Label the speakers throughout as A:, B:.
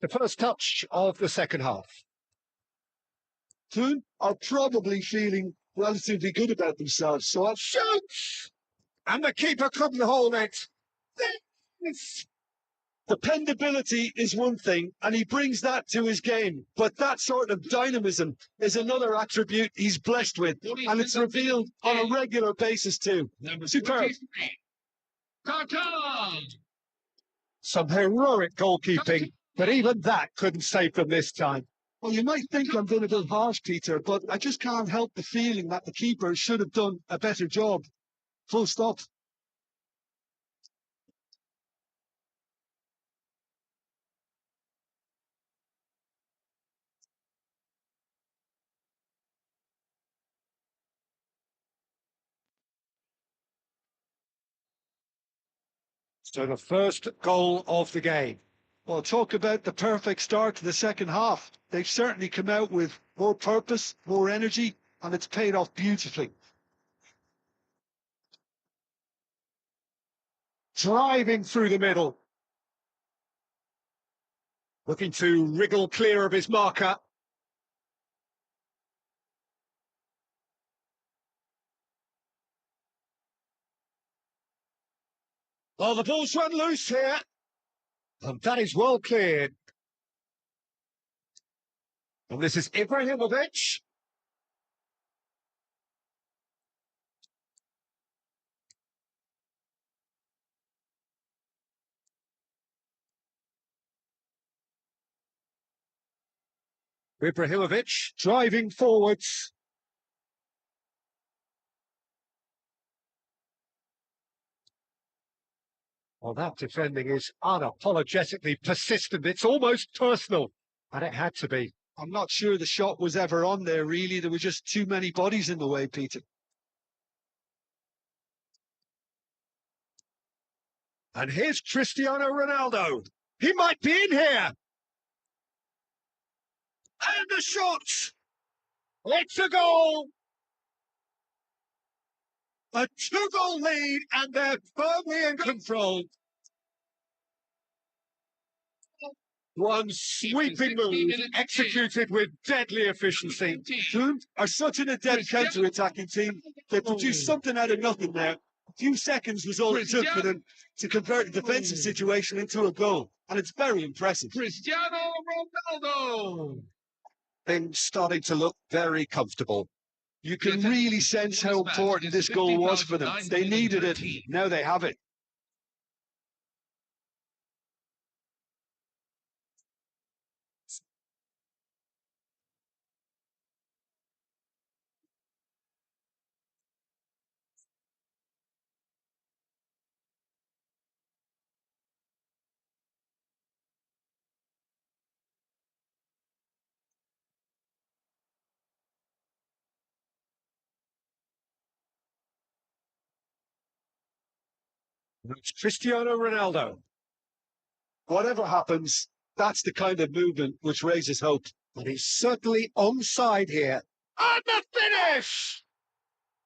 A: The first touch of the second half.
B: Toon are probably feeling relatively good about themselves, so I'll
A: Shoots! And the keeper couldn't hold it.
B: Dependability is one thing, and he brings that to his game. But that sort of dynamism is another attribute he's blessed with, and it's revealed on a regular basis too. Superb.
A: Some heroic goalkeeping, but even that couldn't save them this time.
B: Well, you might think I'm being a bit harsh, Peter, but I just can't help the feeling that the keeper should have done a better job. Full stop.
A: So the first goal of the game.
B: Well, talk about the perfect start to the second half. They've certainly come out with more purpose, more energy, and it's paid off beautifully.
A: Driving through the middle. Looking to wriggle clear of his marker. Well, the ball's run loose here. And that is well cleared. And this is Ibrahimovic. Ibrahimovic driving forwards. Well, that defending is unapologetically persistent. It's almost personal, and it had to be.
B: I'm not sure the shot was ever on there, really. There were just too many bodies in the way, Peter.
A: And here's Cristiano Ronaldo. He might be in here. And the shot. It's a goal. A 2-goal lead, and they're firmly in control. One sweeping move executed with deadly efficiency.
B: Toon are such an adept counter-attacking team. They produced something out of nothing there. A few seconds was all it took for them to convert a defensive situation into a goal, and it's very impressive.
C: Cristiano Ronaldo!
A: Things starting to look very comfortable.
B: You can really sense how important this goal was for them. They needed it. Now they have it.
A: It's Cristiano Ronaldo.
B: Whatever happens, that's the kind of movement which raises hope.
A: And he's certainly onside here. And the finish!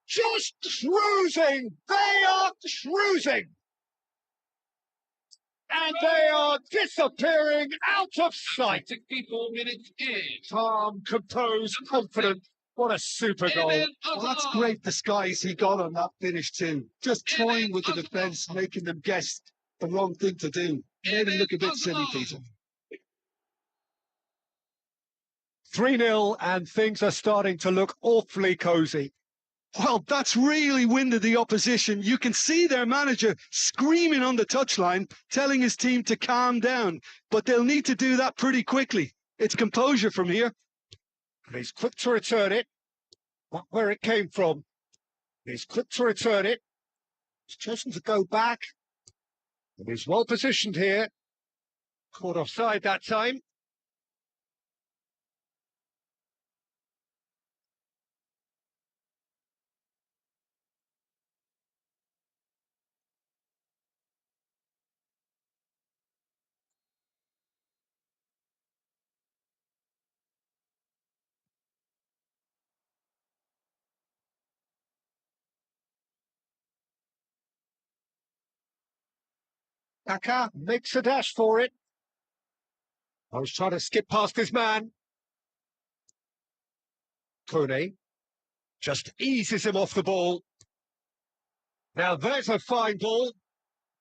A: Just cruising! They are cruising! And they are disappearing out of sight.
C: 64 minutes in.
A: Calm, composed, confident. What a super goal.
B: Well, that's great disguise he got on that finish too. Just toying with the defence, making them guess the wrong thing to do. Made him look a bit silly, Peter.
A: 3-0, and things are starting to look awfully cosy.
B: Well, that's really winded the opposition. You can see their manager screaming on the touchline, telling his team to calm down. But they'll need to do that pretty quickly. It's composure from here.
A: And he's quick to return it. Not where it came from. He's quick to return it. He's chosen to go back. And he's well positioned here. Caught offside that time. Kaka makes a dash for it. I was trying to skip past his man. Cooney just eases him off the ball. Now there's a fine ball.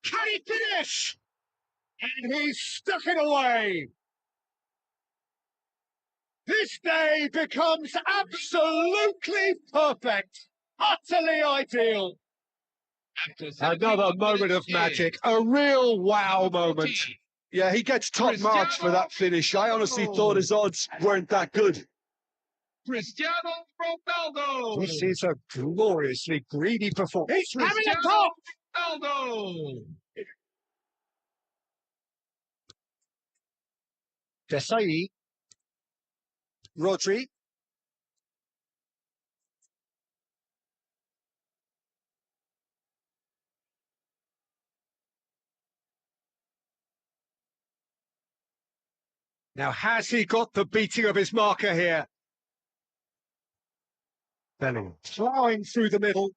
A: Can he finish? And he's stuck it away. This day becomes absolutely perfect. Utterly ideal.
C: After 17
A: Another moment of
C: minutes in,
A: magic. A real wow moment.
C: 14.
B: Yeah, he gets top marks for that finish. I honestly thought his odds weren't that good.
C: Cristiano Ronaldo.
A: This is a gloriously greedy performance. He's having a
C: Cristiano
A: pop!
C: Ronaldo.
A: Desai. Rodri. Now, has he got the beating of his marker here? Bellingham flying through the middle.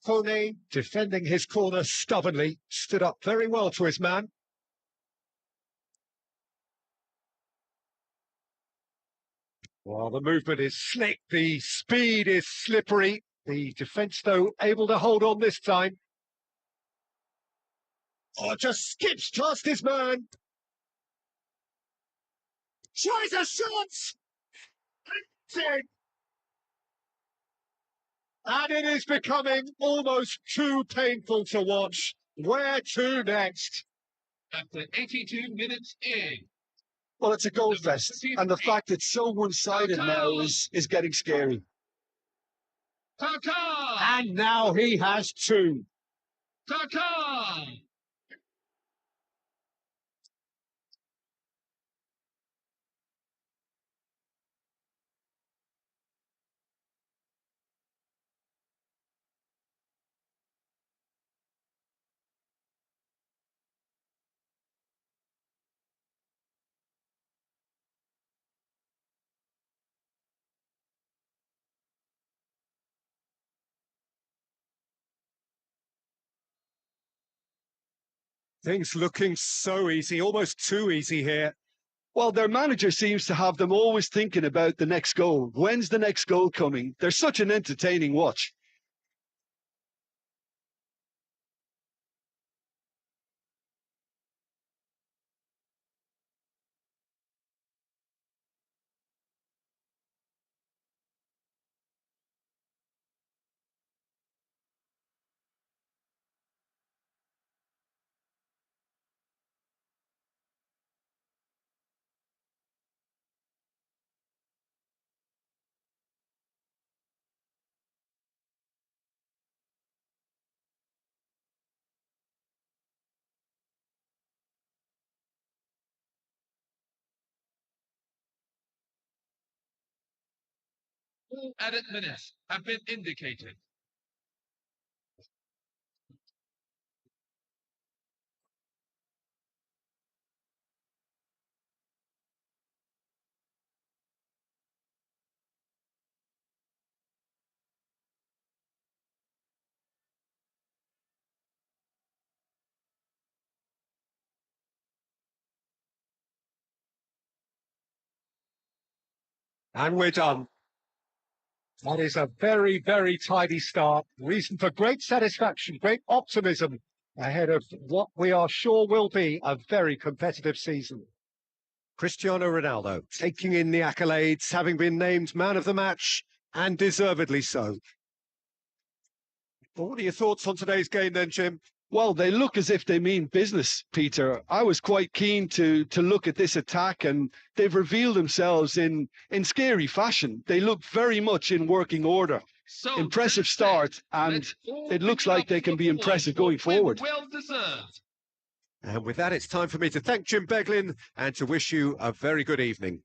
A: Kone defending his corner stubbornly, stood up very well to his man. Well, the movement is slick, the speed is slippery. The defence, though, able to hold on this time. Oh, just skips past his man. Tries a shot! Dead. And it is becoming almost too painful to watch. Where to next?
C: After 82 minutes in.
B: Well, it's a goal fest, and the fact it's so one-sided now is getting scary.
C: Kaká.
A: And now he has two.
C: Kaká.
A: Things looking so easy, almost too easy here.
B: Well, their manager seems to have them always thinking about the next goal. When's the next goal coming? They're such an entertaining watch.
C: All added minutes have been indicated.
A: And we're done. That is a very, very tidy start. Reason for great satisfaction, great optimism ahead of what we are sure will be a very competitive season. Cristiano Ronaldo taking in the accolades, having been named man of the match, and deservedly so. Well, what are your thoughts on today's game then, Jim?
B: Well, they look as if they mean business, Peter. I was quite keen to look at this attack, and they've revealed themselves in scary fashion. They look very much in working order.
C: So
B: Impressive
C: that's
B: start, and
C: Let's all
B: it looks
C: pick
B: like
C: up
B: they can be
C: the
B: impressive
C: points
B: going
C: for
B: forward.
C: Well deserved.
A: And with that, it's time for me to thank Jim Beglin and to wish you a very good evening.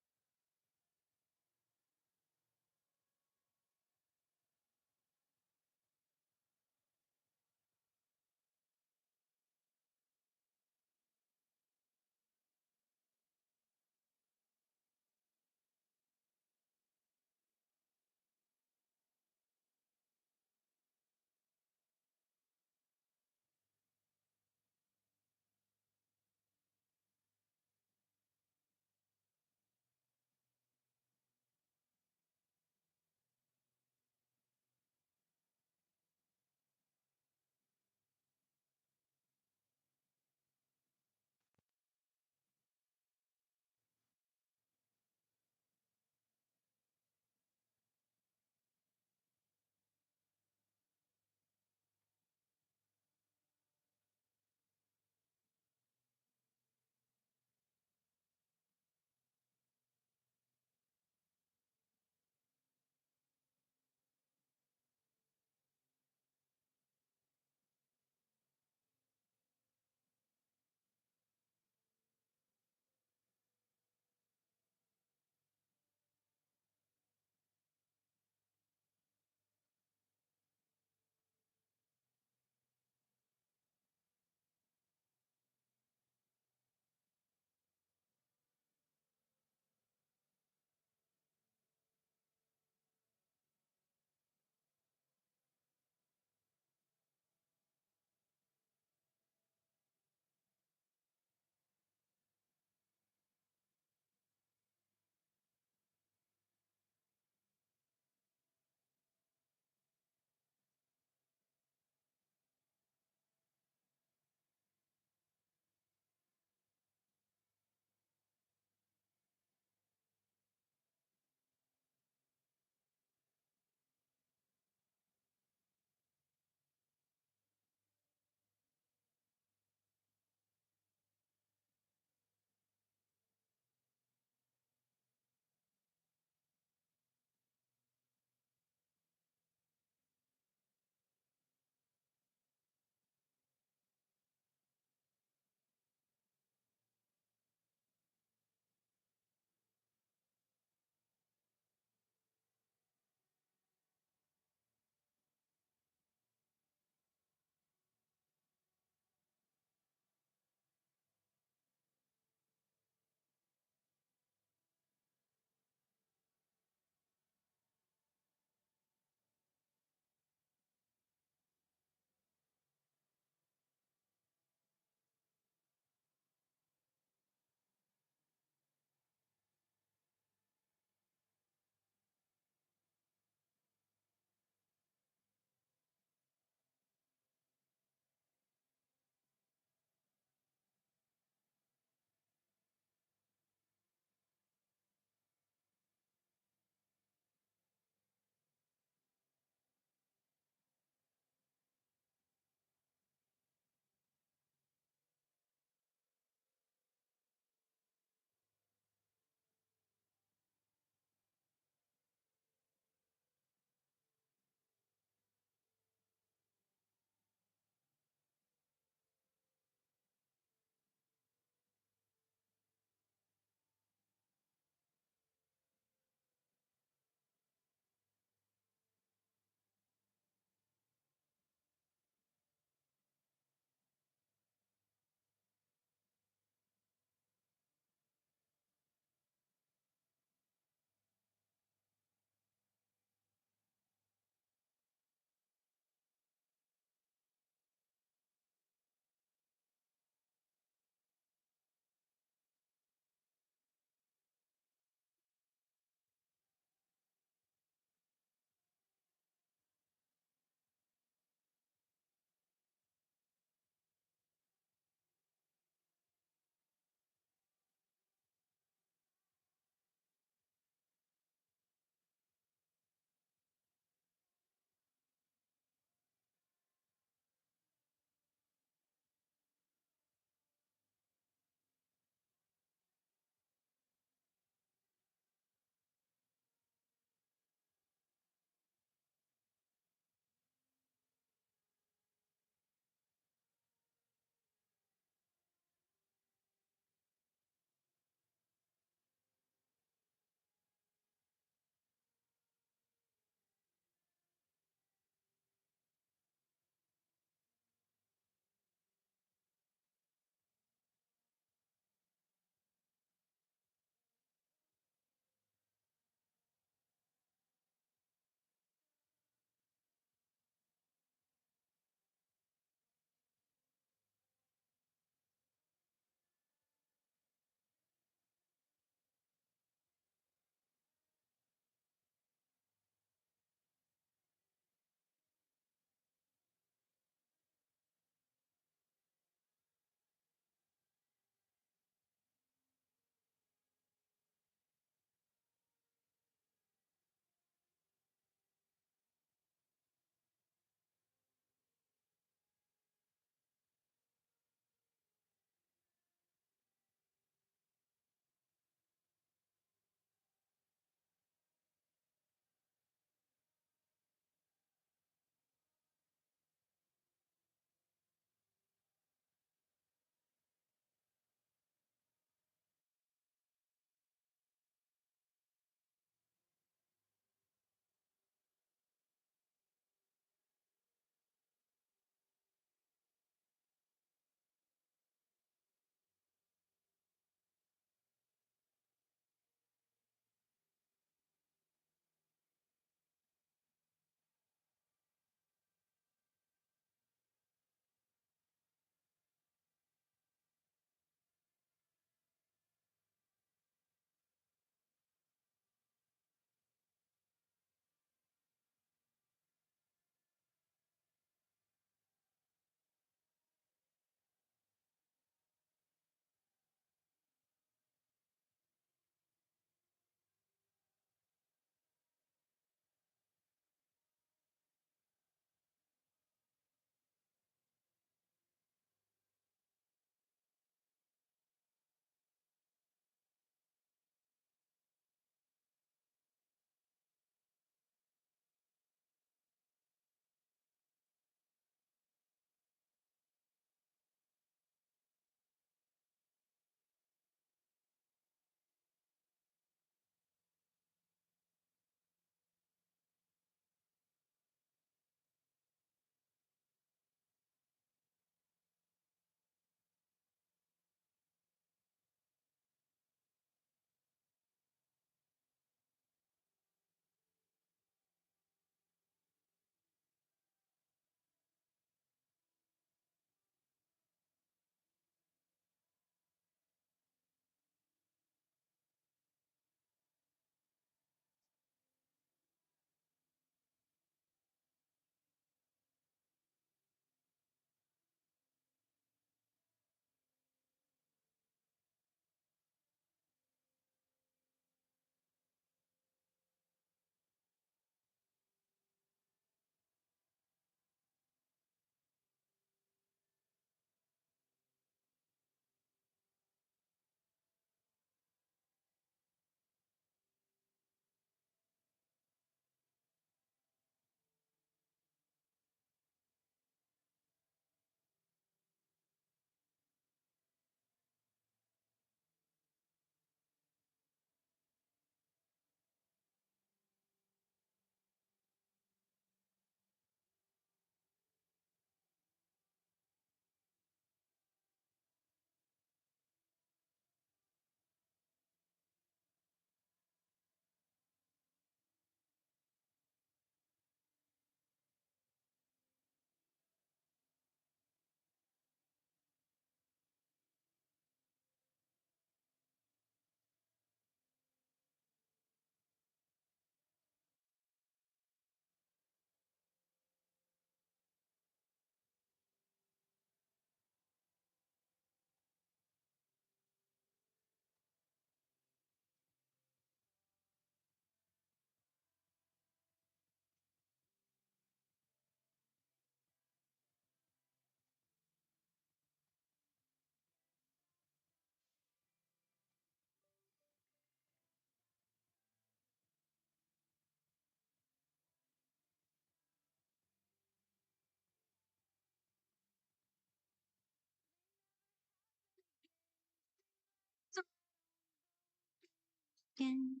D: And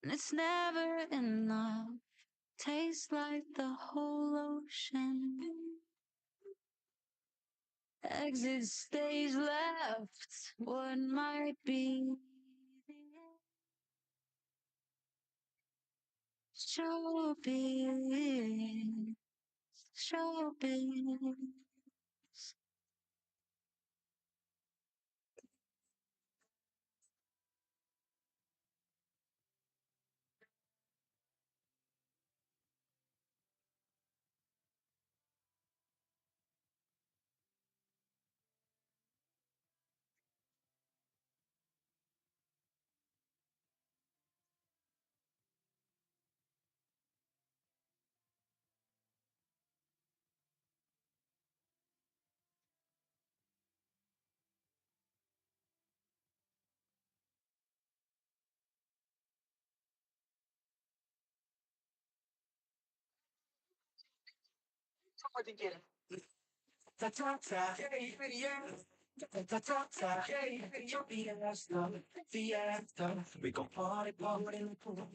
D: it's never enough. Tastes like the whole ocean. Exit stage left. What might be the end? Showbiz. Showbiz.
E: We gon' party, party in the pool.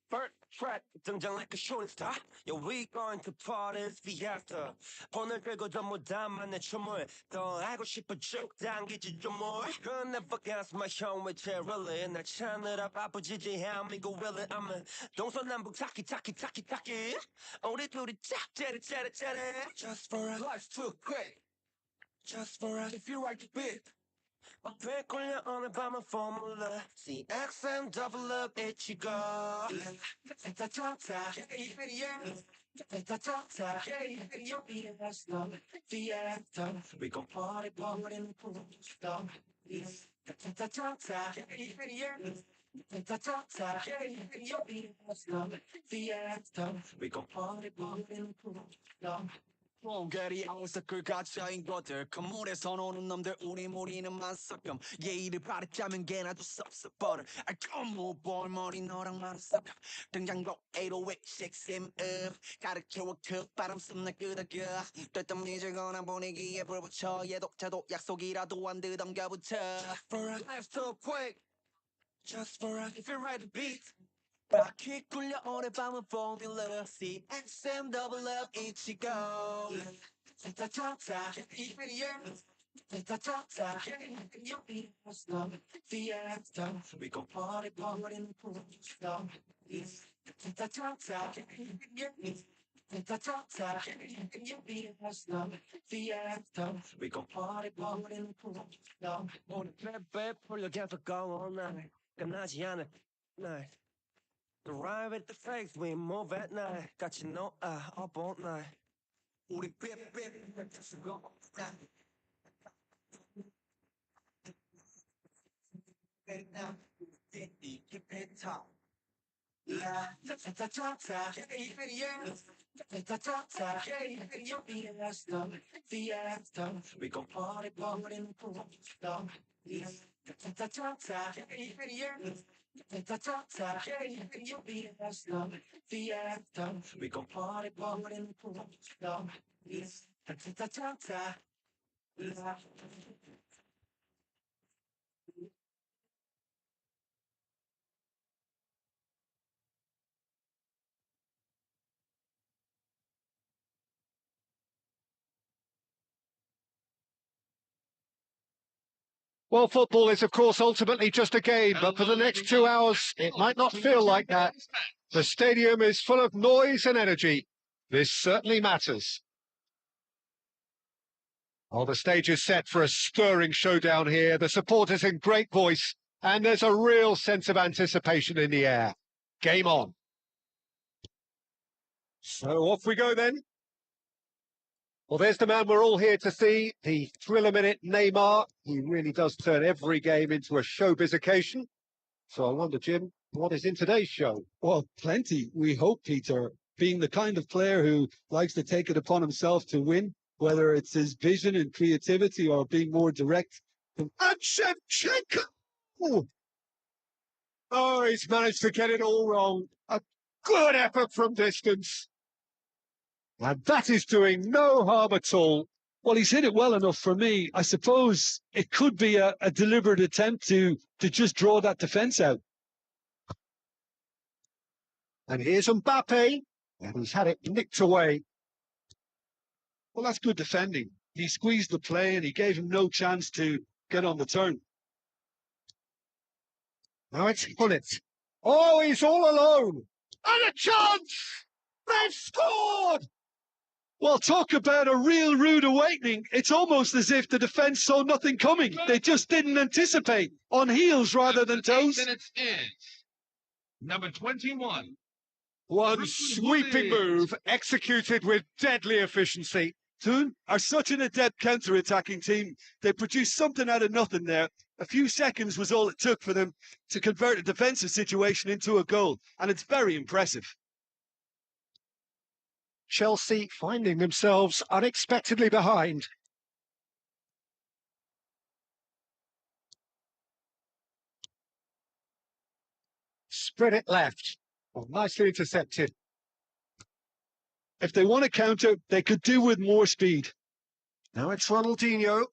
E: First track 등장 like a shooting star. Yeah, we going to parties fiesta. 오늘 끌고 전부 다 만내 춤을 더 알고 싶어 쭉 당기지 좀 more. Girl never gas my show with really. 날 찾느라 바쁘지지 한미고 really. I'm a 동서남북 타키 타키 타키 타키. 우리 둘이 짝 째리 째리 째리. Just for us, life's too quick. Just for us, if you like the beat. 앞에 걸려 오늘 밤은 formula CXM double up 이치고 다 좋다 다 좋다 Fiesta We gon' party party in the pool 다 좋다 다 좋다 Fiesta We gon' party party in the pool
F: 몽결이 아우석을 가짜인 것들 건물에서 노는 놈들 우리는 만석금 예의를 바랬자면 걔나도 섭섭버려 알코올 볼머리 너랑 만석 등장곡 808 6M 가르쳐와 바람 씀나 끄덕여 떴던 미질거나 분위기에 불 붙여 예독자도 약속이라도 안 뜯어겨붙여
E: For a life so quick Just for us if you ride the beat
F: 바퀴 굴려 오늘 밤은 formula CXM double up 이치고
E: 다 좋다 다 좋다 Fiesta We gon' party party in the pool 다 좋다 다 좋다 Fiesta We gon' party party in the pool 오늘 빼빼 풀려 계속 go all night 끝나지 않을 night Arrive at the face, we move at night. Got you know, up all night.
F: 우리 삐삐 쓰고 이게 배터
E: 다 좋다 다 좋다 Fiesta We gon' party party in the pool 다 좋다 다 좋다 Fiesta We gon' party party in the pool 다 좋다
A: Well, football is, of course, ultimately just a game, but for the next 2 hours, it might not feel like that. The stadium is full of noise and energy. This certainly matters. Oh, the stage is set for a stirring showdown here. The supporters in great voice, and there's a real sense of anticipation in the air. Game on. So off we go then. Well, there's the man we're all here to see, the Thriller Minute Neymar. He really does turn every game into a showbiz occasion. So I wonder, Jim, what is in today's show?
B: Well, plenty, we hope, Peter. Being the kind of player who likes to take it upon himself to win, whether it's his vision and creativity or being more direct.
A: And Shevchenko! Oh, he's managed to get it all wrong. A good effort from distance. And that is doing no harm at all.
B: Well, he's hit it well enough for me. I suppose it could be a deliberate attempt to just draw that defence out.
A: And here's Mbappe, and he's had it nicked away.
B: Well, that's good defending. He squeezed the play and he gave him no chance to get on the turn.
A: Now it's Hullet. Oh, he's all alone. And a chance! They've scored!
B: Well, talk about a real rude awakening. It's almost as if the defence saw nothing coming. They just didn't anticipate. On heels rather than toes.
C: 8 minutes in. Number 21.
A: One
C: Ruben
A: sweeping
C: Hullet.
A: move executed with deadly efficiency.
B: Toon are such an adept counter-attacking team. They produced something out of nothing there. A few seconds was all it took for them to convert a defensive situation into a goal, and it's very impressive.
A: Chelsea finding themselves unexpectedly behind. Spread it left. Oh, nicely intercepted.
B: If they want to counter, they could do with more speed.
A: Now it's Ronaldinho.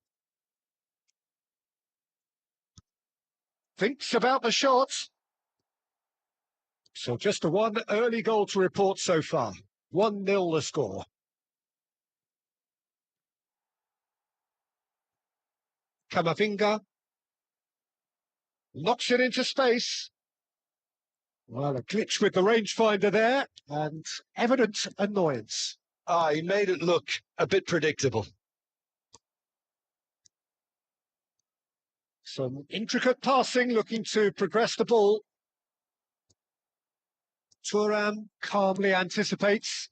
A: Thinks about the shots. So just a one early goal to report so far. 1-0 the score. Camavinga knocks it into space. Well, a glitch with the rangefinder there, and evident annoyance.
B: He made it look a bit predictable.
A: Some intricate passing, looking to progress the ball. Thuram calmly anticipates.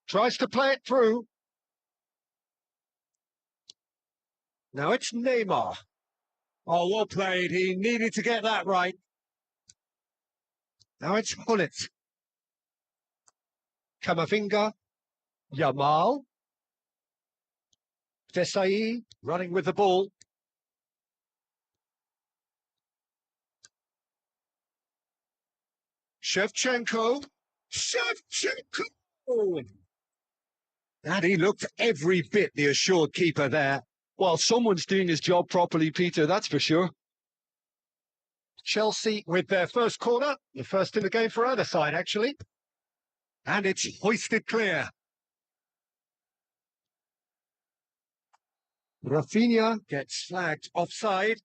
A: Tries to play it through. Now it's Neymar. Oh, well played. He needed to get that right. Now it's Hullet. Camavinga. Yamal. Desai running with the ball. Shevchenko. And he looked every bit the assured keeper there.
B: Well, someone's doing his job properly, Peter, that's for sure.
A: Chelsea with their first corner, the first in the game for either side, actually. And it's hoisted clear. Rafinha gets flagged offside.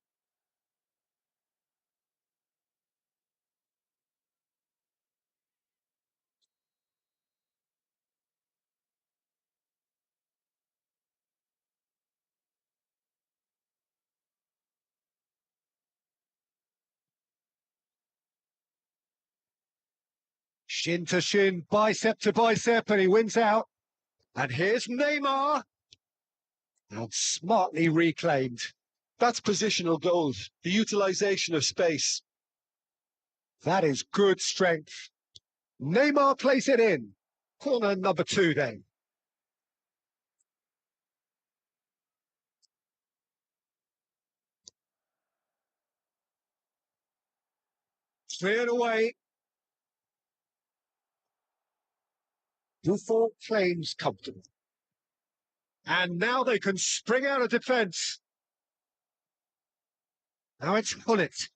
A: Shin to shin, bicep to bicep, and he wins out. And here's Neymar. And smartly reclaimed.
B: That's positional goals, the utilisation of space.
A: That is good strength. Neymar plays it in. Corner number 2 then. Cleared away. Buffon claims comfortable. And now they can spring out of defence. Now it's Hullet.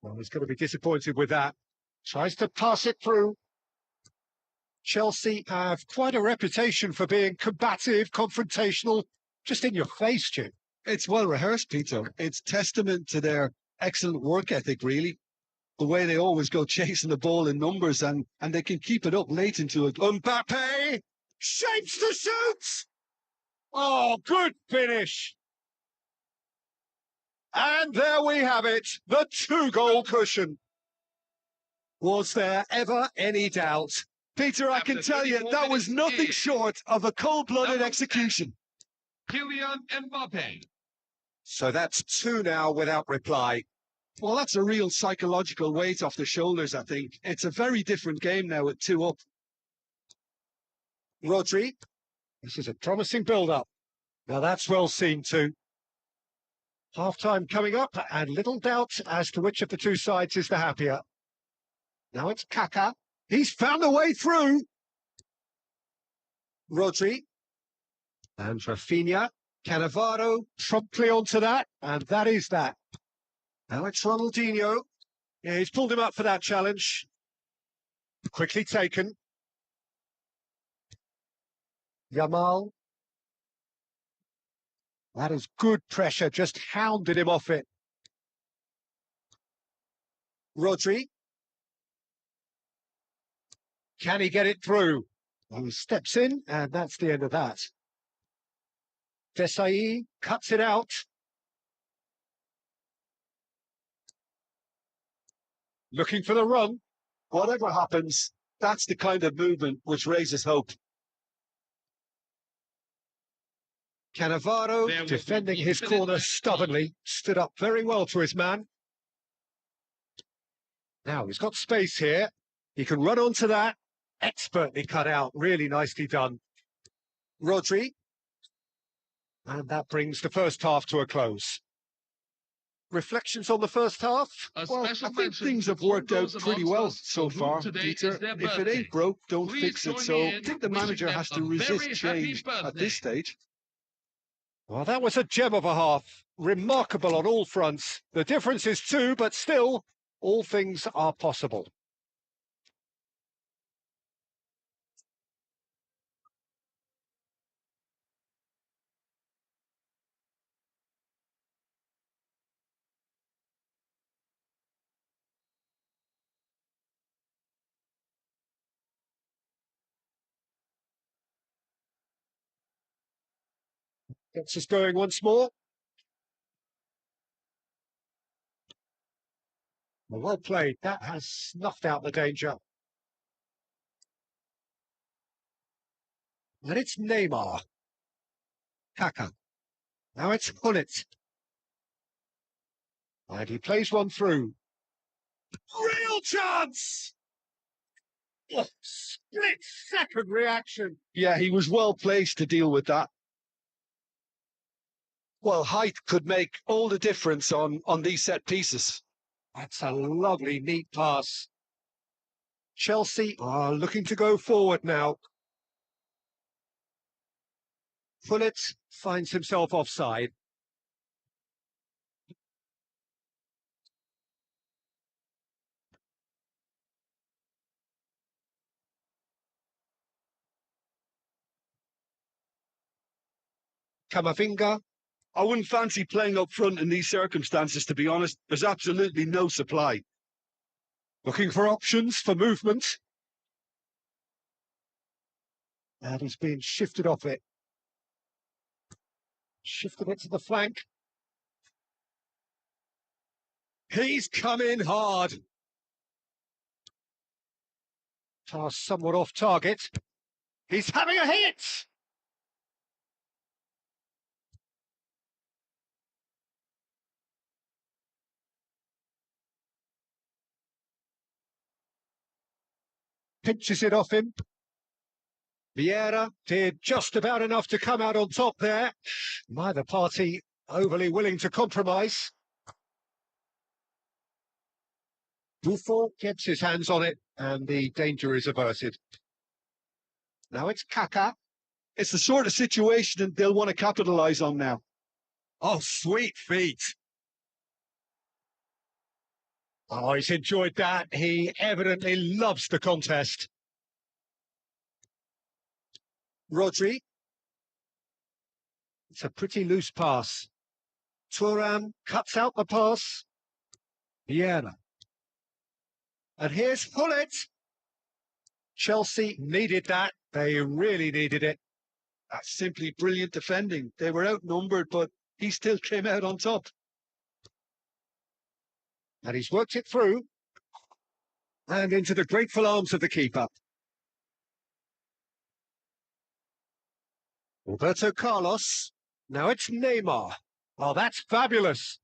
A: Well, he's going to be disappointed with that. Tries to pass it through. Chelsea have quite a reputation for being combative, confrontational, just in your face, Jim.
B: It's well rehearsed, Peter. It's testament to their excellent work ethic, really. The way they always go chasing the ball in numbers, and they can keep it up late into it.
A: Mbappe shapes the shoot. Oh, good finish. And there we have it, the 2-goal cushion. Was there ever any doubt?
B: Peter, I can tell you, that was nothing short of a cold-blooded
C: Number
B: execution.
C: Kylian Mbappe.
A: So that's 2 now without reply.
B: Well, that's a real psychological weight off the shoulders, I think. It's a very different game now with 2 up.
A: Rodri, this is a promising build-up. Now that's well seen too. Half-time coming up, and little doubt as to which of the 2 sides is the happier. Now it's Kaká. He's found a way through. Rodri. And Rafinha. Cannavaro promptly onto that. And that is that. Now it's Ronaldinho. Yeah, he's pulled him up for that challenge. Quickly taken. Yamal. That is good pressure, just hounded him off it. Rodri. Can he get it through? Well, he steps in, and that's the end of that. Desai cuts it out. Looking for the run.
B: Whatever happens, that's the kind of movement which raises hope.
A: Cannavaro,
C: There was
A: defending
C: one
A: his
C: minute
A: corner
C: left.
A: stubbornly, stood up very well to his man. Now he's got space here. He can run onto that. Expertly cut out. Really nicely done. Rodri. And that brings the first half to a close. Reflections on the first half?
C: A
B: Well,
C: special
B: I think
C: mention
B: things
C: to
B: have
C: all
B: worked out
C: those
B: pretty
C: amongst
B: well
C: us
B: so
C: for whom
B: far,
C: today
B: Peter.
C: is their
B: If it
C: birthday.
B: ain't broke, don't
C: Please
B: fix it.
C: join
B: So
C: me
B: I
C: in
B: think the
C: wishing
B: manager
C: them
B: has to
C: a
B: resist
C: very
B: change
C: happy
B: at this
C: birthday.
B: stage.
A: Well, that was a gem of a half. Remarkable on all fronts. The difference is two, but still, all things are possible. Gets us going once more. Well played. That has snuffed out the danger. And it's Neymar. Kaká. Now it's Gullit. And he plays one through. Real chance! Oh, split-second reaction.
B: Yeah, he was well placed to deal with that. Well, height could make all the difference on these set pieces.
A: That's a lovely, neat pass. Chelsea are looking to go forward now. Gullit finds himself offside. Camavinga.
B: I wouldn't fancy playing up front in these circumstances, to be honest. There's absolutely no supply.
A: Looking for options for movement. And he's being shifted off it. Shifted it to the flank. He's come in hard. Pass somewhat off target. He's having a hit! Pinches it off him. Vieira did just about enough to come out on top there. Neither party overly willing to compromise. Buffon gets his hands on it and the danger is averted. Now it's Kaká.
B: It's the sort of situation they'll want to capitalise on now.
A: Oh, sweet feet. Oh, he's enjoyed that. He evidently loves the contest. Rodri. It's a pretty loose pass. Thuram cuts out the pass. Vieira. And here's Gullit. Chelsea needed that. They really needed it.
B: That's simply brilliant defending. They were outnumbered, but he still came out on top.
A: And he's worked it through. And into the grateful arms of the keeper. Roberto Carlos. Now it's Neymar. Oh, that's fabulous.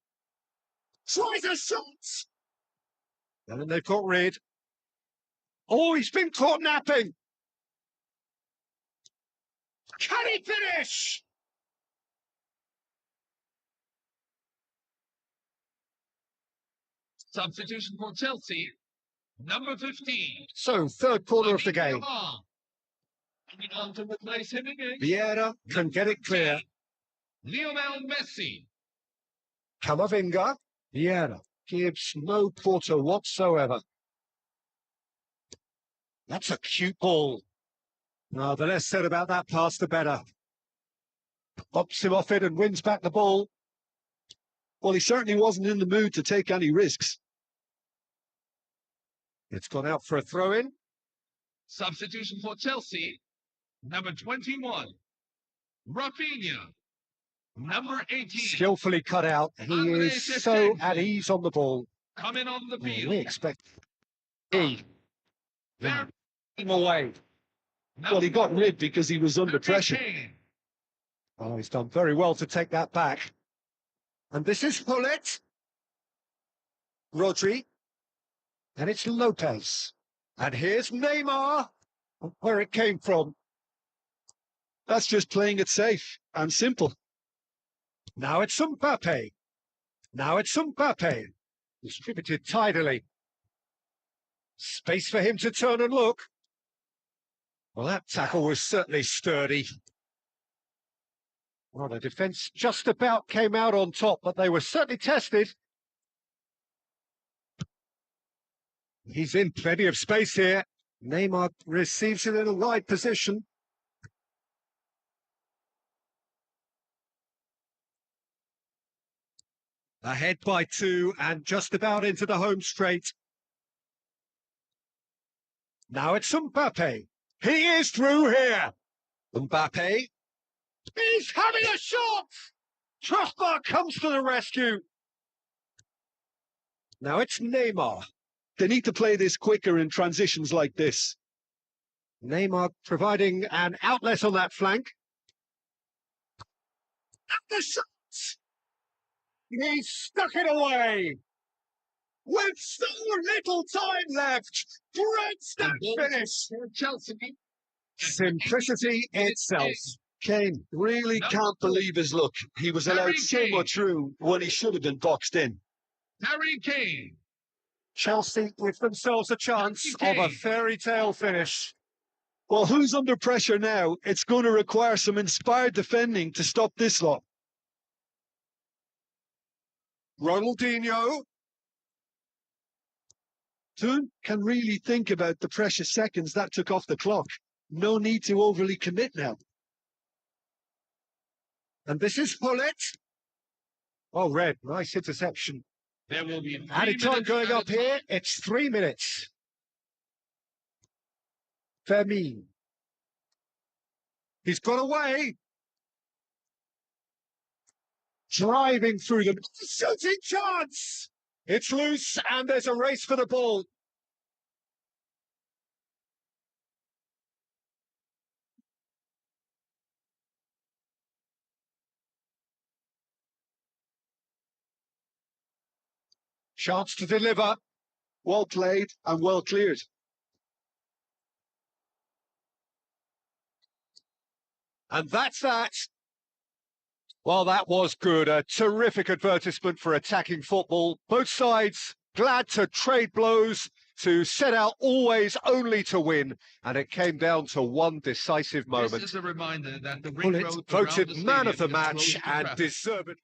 A: Tries a shot. And then they've got rid. Oh, he's been caught napping. Can he finish?
C: Substitution for Chelsea. Number 15.
A: So, third quarter of the
C: Lamine
A: game.
C: Yamal. Coming on to replace him again.
A: Vieira can get it clear.
C: Lionel Messi.
A: Camavinga. Vieira gives no quarter whatsoever. That's a cute ball. No, the less said about that pass, the better. Bops him off it and wins back the ball.
B: Well, he certainly wasn't in the mood to take any risks.
A: It's gone out for a throw-in.
C: Substitution for Chelsea. Number 21. Rafinha. Number 18.
A: Skillfully cut out. He
C: Andre
A: is so
C: Shevchenko.
A: at ease on the ball.
C: Coming on the field.
A: We expect him
C: There.
A: away.
B: Well, he got rid because he was under
C: Harry
B: pressure.
C: Kane.
A: Oh, he's done very well to take that back. And this is Pullet. Rodri. And it's Lopez. And here's Neymar. Where it came from.
B: That's just playing it safe and simple.
A: Now it's Mbappe. Now it's Mbappe. Distributed tidily. Space for him to turn and look. Well, that tackle was certainly sturdy. Well, the defence just about came out on top, but they were certainly tested. He's in plenty of space here. Neymar receives it in a wide position. Ahead by 2 and just about into the home straight. Now it's Mbappe. He is through here. Mbappe. He's having a shot. Trustbar comes to the rescue. Now it's Neymar.
B: They need to play this quicker in transitions like this.
A: Neymar providing an outlet on that flank. And the shot! He stuck it away! With so little time left! Great step finish!
C: Chelsea.
A: Simplicity itself.
B: Kane really can't believe his luck. He was allowed
C: Harry
B: so
C: Kane.
B: much room when he should have been boxed in.
C: Harry Kane.
A: Chelsea give themselves a chance of a fairy tale finish.
B: Well, who's under pressure now? It's going to require some inspired defending to stop this lot.
A: Ronaldinho.
B: Toon can really think about the precious seconds that took off the clock. No need to overly commit now.
A: And this is Pullet. Oh, Red, nice interception.
C: There will be 3
A: Added time
C: minutes
A: going
C: added
A: up here.
C: time.
A: It's 3 minutes. Fermin. He's got away. Driving through them. Shooting chance. It's loose and there's a race for the ball. Chance to deliver.
B: Well played and well cleared.
A: And that's that. Well, that was good. A terrific advertisement for attacking football. Both sides glad to trade blows, to set out always only to win. And it came down to one decisive moment.
C: This is a reminder that the ring
A: Pullet
C: road around
A: voted
C: the
A: man of the
C: stadium is
A: match
C: closed to
A: and
C: traffic.
A: deserved.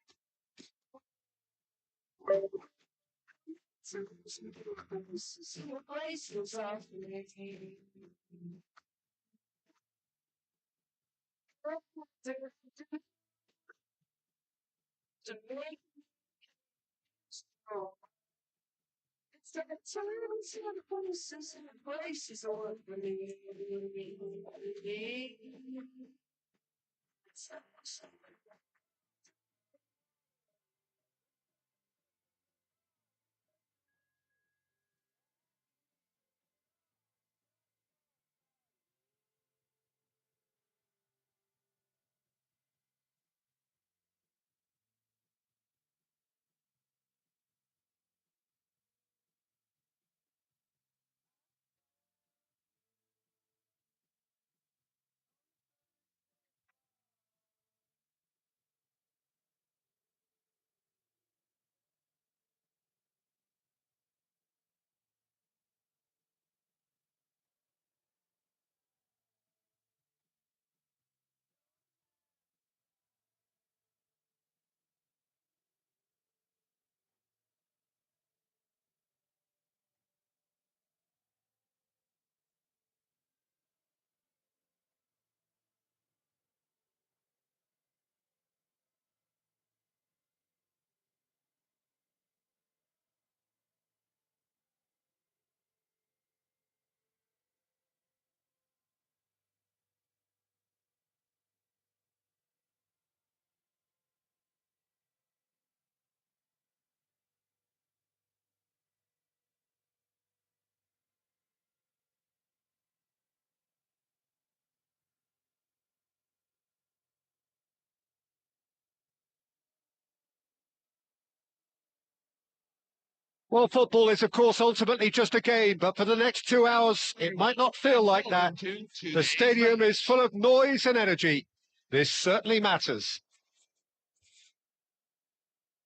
A: Well, football is, of course, ultimately just a game, but for the next 2 hours, it might not feel like that. The stadium is full of noise and energy. This certainly matters.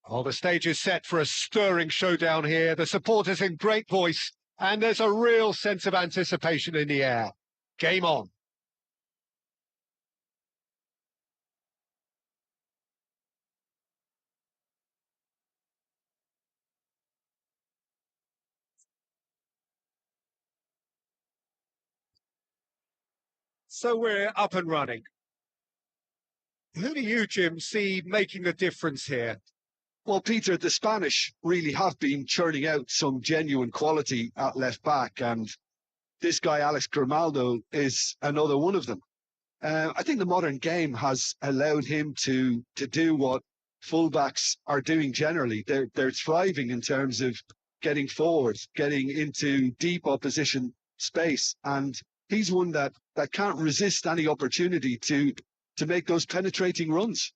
A: Well, the stage is set for a stirring showdown here. The supporters in great voice, and there's a real sense of anticipation in the air. Game on. So we're up and running. Who do you, Jim, see making the difference here?
B: Well, Peter, the Spanish really have been churning out some genuine quality at left back, and this guy, Alex Grimaldo, is another one of them. I think the modern game has allowed him to do what fullbacks are doing generally. They're thriving in terms of getting forward, getting into deep opposition space, and he's one that can't resist any opportunity to make those penetrating runs.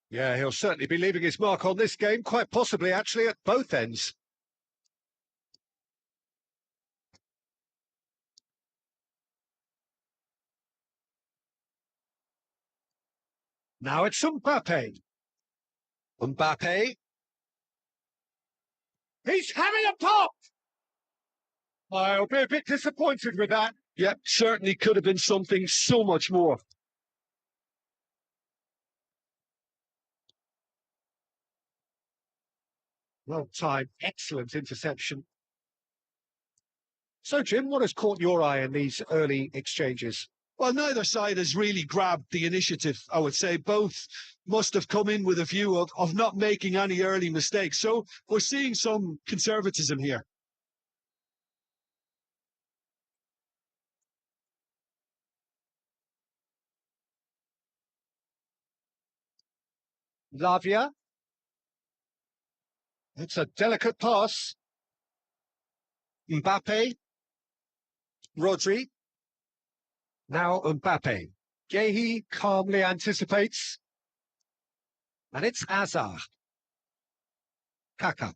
A: Yeah, he'll certainly be leaving his mark on this game, quite possibly actually at both ends. Now it's Mbappe. Mbappe. He's having a pop! I'll be a bit disappointed with that.
B: Yeah, certainly could have been something so much more.
A: Well timed, excellent interception. So, Jim, what has caught your eye in these early exchanges?
B: Well, neither side has really grabbed the initiative, I would say. Both must have come in with a view of not making any early mistakes. So we're seeing some conservatism here.
A: Lavia. It's a delicate pass. Mbappe. Rodri. Now Mbappe. Gehi calmly anticipates. And it's Hazard. Kaka.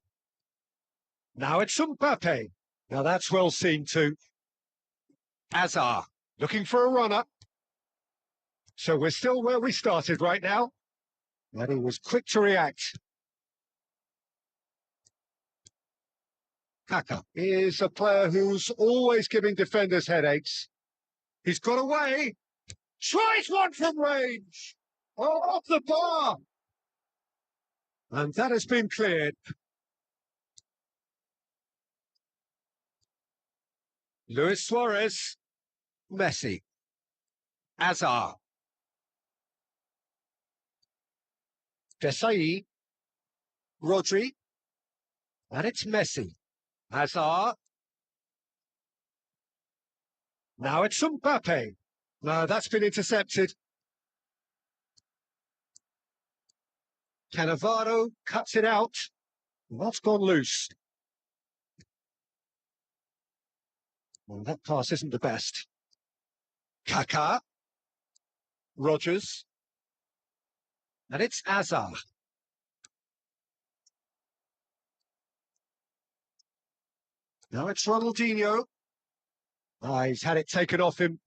A: Now it's Mbappe. Now that's well seen too. Hazard looking for a runner. So we're still where we started right now. And he was quick to react. Kaka is a player who's always giving defenders headaches. He's got away. Tries one from range. Oh, off the bar. And that has been cleared. Luis Suarez. Messi. Hazard. Desai. Rodri. And it's Messi. Hazard. Now it's Mbappe. No, that's been intercepted. Cannavaro cuts it out. That's gone loose. Well, that pass isn't the best. Kaká. Rogers. And it's Hazard. Now it's Ronaldinho. He's had it taken off him.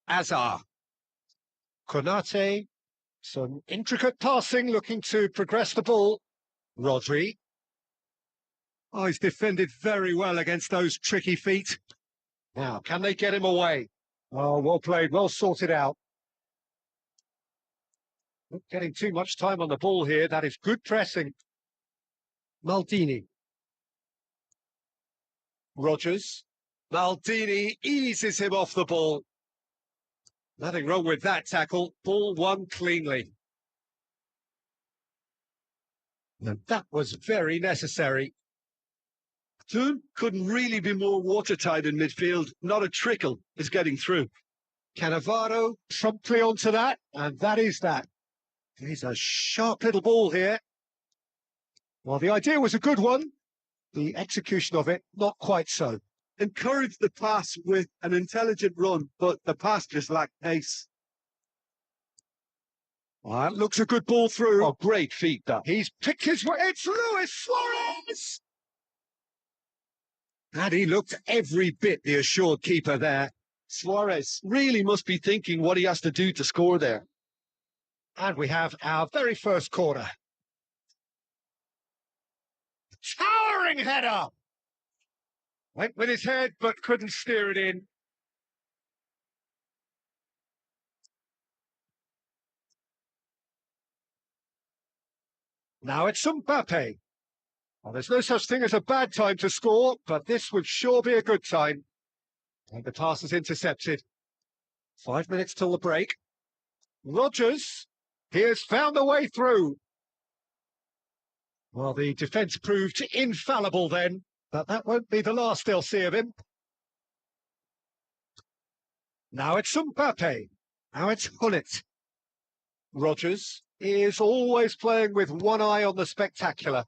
A: Hazard. Konate. Some intricate passing, looking to progress the ball. Rodri. Oh, he's defended very well against those tricky feet. Now, can they get him away? Oh, well played, well sorted out. Not getting too much time on the ball here. That is good pressing. Maldini. Rogers. Maldini eases him off the ball. Nothing wrong with that tackle. Ball won cleanly. And that was very necessary.
B: Toon couldn't really be more watertight in midfield. Not a trickle is getting through.
A: Cannavaro promptly onto that, and that is that. He's a sharp little ball here. Well, the idea was a good one. The execution of it, not quite so.
B: Encouraged the pass with an intelligent run, but the pass just lacked pace.
A: Well, that looks a good ball through.
B: Oh, great feat, that.
A: He's picked his way. It's Luis Suarez! And he looked every bit the assured keeper there.
B: Suarez really must be thinking what he has to do to score there.
A: And we have our very first corner. Towering header! Went with his head, but couldn't steer it in. Now it's Mbappe. Well, there's no such thing as a bad time to score, but this would sure be a good time. And the pass is intercepted. 5 minutes till the break. Rodgers, he has found a way through. Well, the defence proved infallible then, but that won't be the last they'll see of him. Now it's Mbappe. Now it's Gullit. Rodgers is always playing with one eye on the spectacular.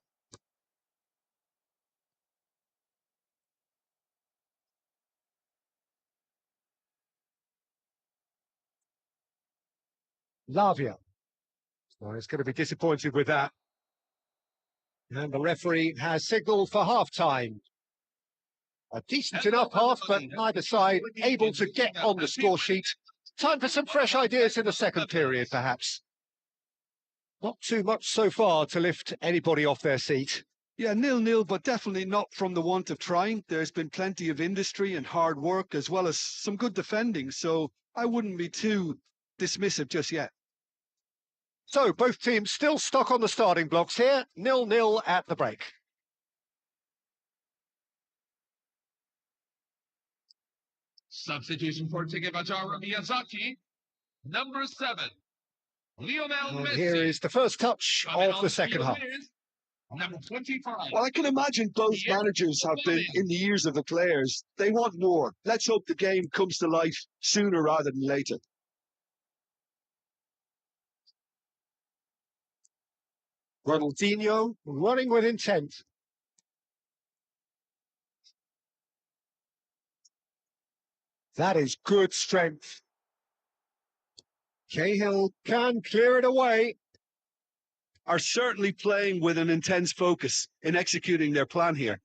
A: Lavia. Well, he's going to be disappointed with that. And the referee has signalled for half-time. A decent enough half, but neither side able to get on the score sheet. Time for some fresh ideas in the second period, perhaps. Not too much so far to lift anybody off their seat.
B: Yeah, 0-0, but definitely not from the want of trying. There's been plenty of industry and hard work, as well as some good defending, so I wouldn't be too dismissive just yet.
A: So, both teams still stuck on the starting blocks here, 0-0 at the break.
C: Substitution for Takebatar Miyazaki. Number 7, Lionel
A: And
C: Messi.
A: here is the first touch
C: Coming
A: of
C: on
A: the second
C: field
A: half.
C: is number 25.
B: Well, I can imagine both
C: Yeah.
B: managers have been in the ears of the players. They want more. Let's hope the game comes to life sooner rather than later.
A: Ronaldinho running with intent. That is good strength. Cahill can clear it away.
B: Are certainly playing with an intense focus in executing their plan here.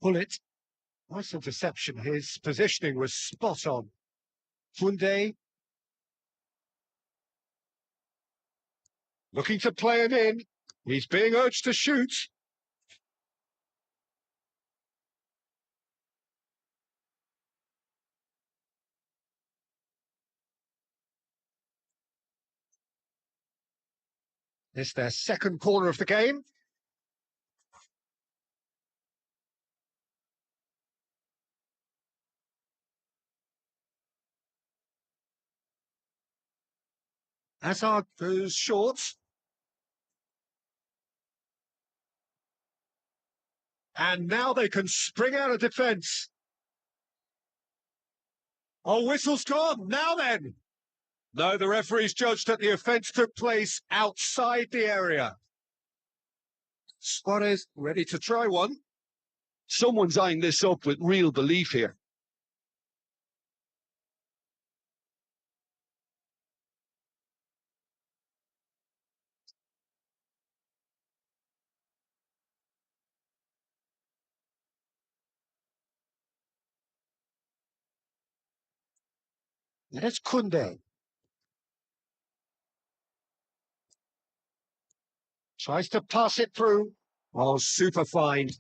A: Bullet. Nice interception. His positioning was spot on. Funde. Looking to play him in. He's being urged to shoot. It's their second corner of the game. Hazard goes short. And now they can spring out of defence. Oh, whistle's gone. Now then. No, the referee's judged that the offence took place outside the area. Suarez ready to try one.
B: Someone's eyeing this up with real belief here.
A: And it's Kunde. Tries to pass it through. Oh, super fine.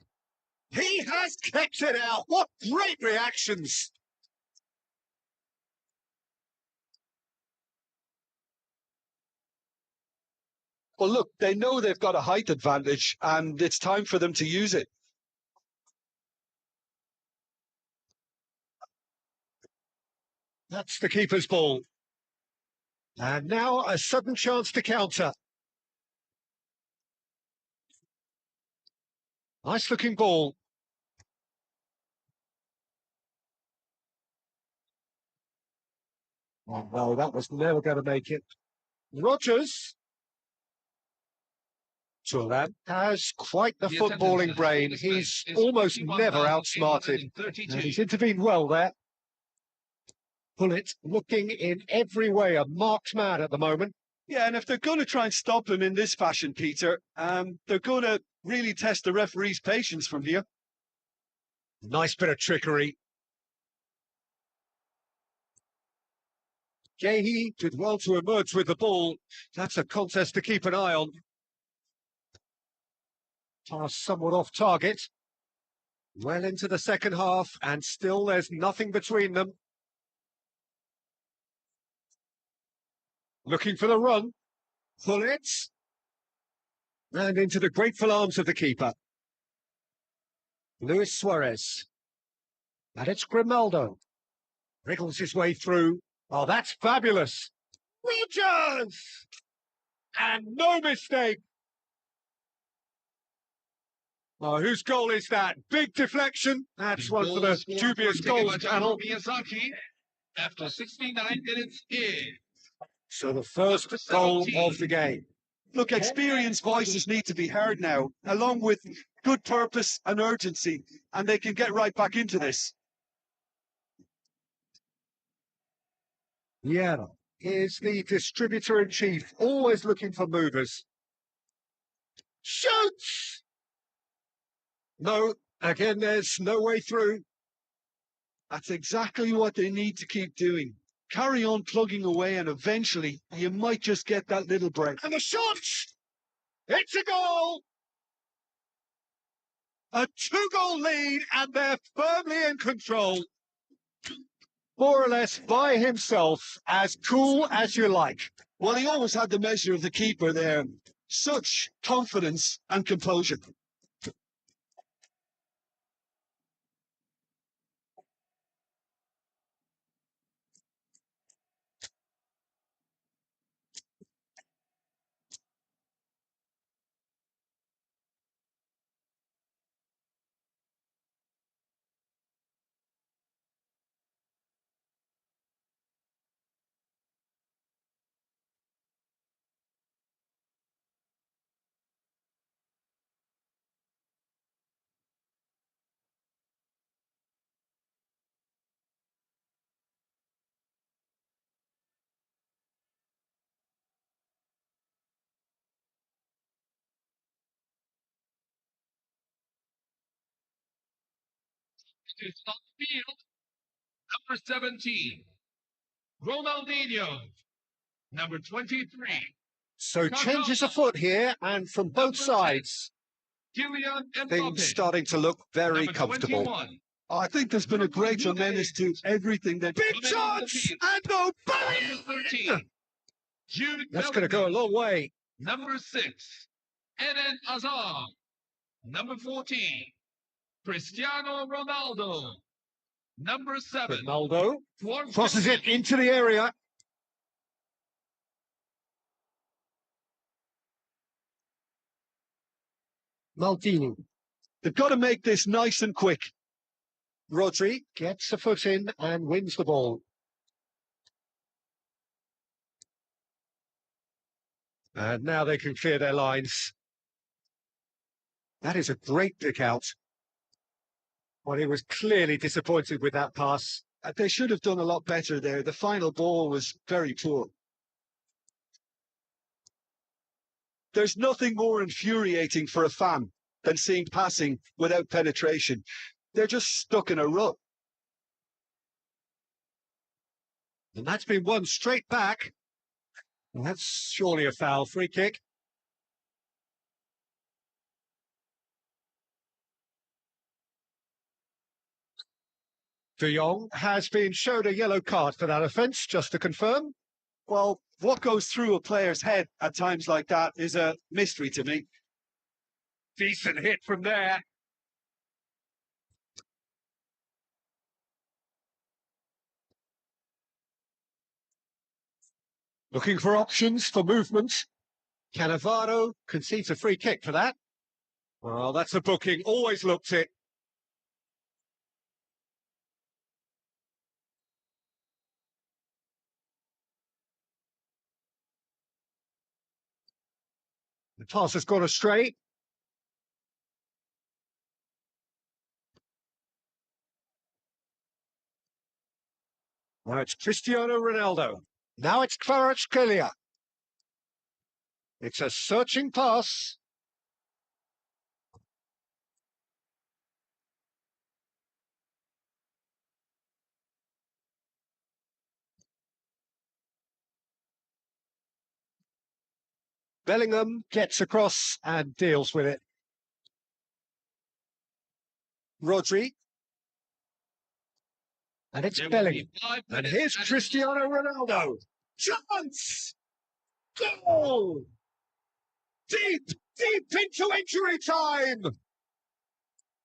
A: He has kept it out. What great reactions.
B: Well, look, they know they've got a height advantage, and it's time for them to use it.
A: That's the keeper's ball. And now a sudden chance to counter. Nice looking ball. Oh, no, that was never going to make it. Rodgers. Turan has quite the
C: The
A: footballing
C: attendance
A: brain.
C: on display
A: He's
C: is
A: almost never
C: 41,832.
A: outsmarted. And he's intervened well there. Pullet looking in every way a marked man at the moment.
B: Yeah, and if they're going to try and stop him in this fashion, Peter, they're going to really test the referee's patience from here.
A: Nice bit of trickery. Gahey did well to emerge with the ball. That's a contest to keep an eye on. Pass somewhat off target. Well into the second half, and still there's nothing between them. Looking for the run. Pullet. And into the grateful arms of the keeper. Luis Suarez. And it's Grimaldo. Wriggles his way through. Oh, that's fabulous. Rogers! And no mistake. Oh, whose goal is that? Big deflection. That's one for the dubious goals panel.
C: Miyazaki after 69 minutes in.
A: So the first goal of the game.
B: Look, experienced voices need to be heard now, along with good purpose and urgency, and they can get right back into this.
A: Hierro is the distributor-in-chief, always looking for movers. Shoots! No, again, there's no way through.
B: That's exactly what they need to keep doing. Carry on plugging away, and eventually you might just get that little break.
A: And the shot! It's a goal! A two-goal lead, and they're firmly in control. More or less by himself, as cool as you like.
B: Well, he always had the measure of the keeper there. Such confidence and composure.
C: It's on the field. Number 17, Ronaldinho. Number 23,
A: So changes afoot here, and from both sides,
C: Kylian
A: things
C: Mbappe.
A: starting to look very
C: Number
A: comfortable.
C: 21,
B: I think there's been a great tremendous to everything that.
A: Big chance! And no
C: number 13, Jude
A: That's going to go a
C: Bellingham.
A: long way.
C: Number 6, Eden Hazard. Number 14, Cristiano Ronaldo. Number 7,
A: Ronaldo
C: Juan
A: crosses it
C: Fernandez.
A: into the area. Maldini.
B: They've got to make this nice and quick.
A: Rodri gets a foot in and wins the ball. And now they can clear their lines. That is a great pick out. Well, he was clearly disappointed with that pass.
B: They should have done a lot better there. The final ball was very poor. There's nothing more infuriating for a fan than seeing passing without penetration. They're just stuck in a rut.
A: And that's been won straight back. And that's surely a foul. Free kick. De Jong has been shown a yellow card for that offence, just to confirm.
B: Well, what goes through a player's head at times like that is a mystery to me.
A: Decent hit from there. Looking for options for movement. Cannavaro concedes a free kick for that. Well, that's a booking. Always looked it. pass has gone astray. Now it's Cristiano Ronaldo. Now it's Kvaratskhelia. It's a searching pass. Bellingham gets across and deals with it. Rodri. And it's
C: There will
A: Bellingham.
C: be 5
A: And
C: minutes
A: here's
C: added-
A: Cristiano Ronaldo. Chance! Goal! Deep, deep into injury time!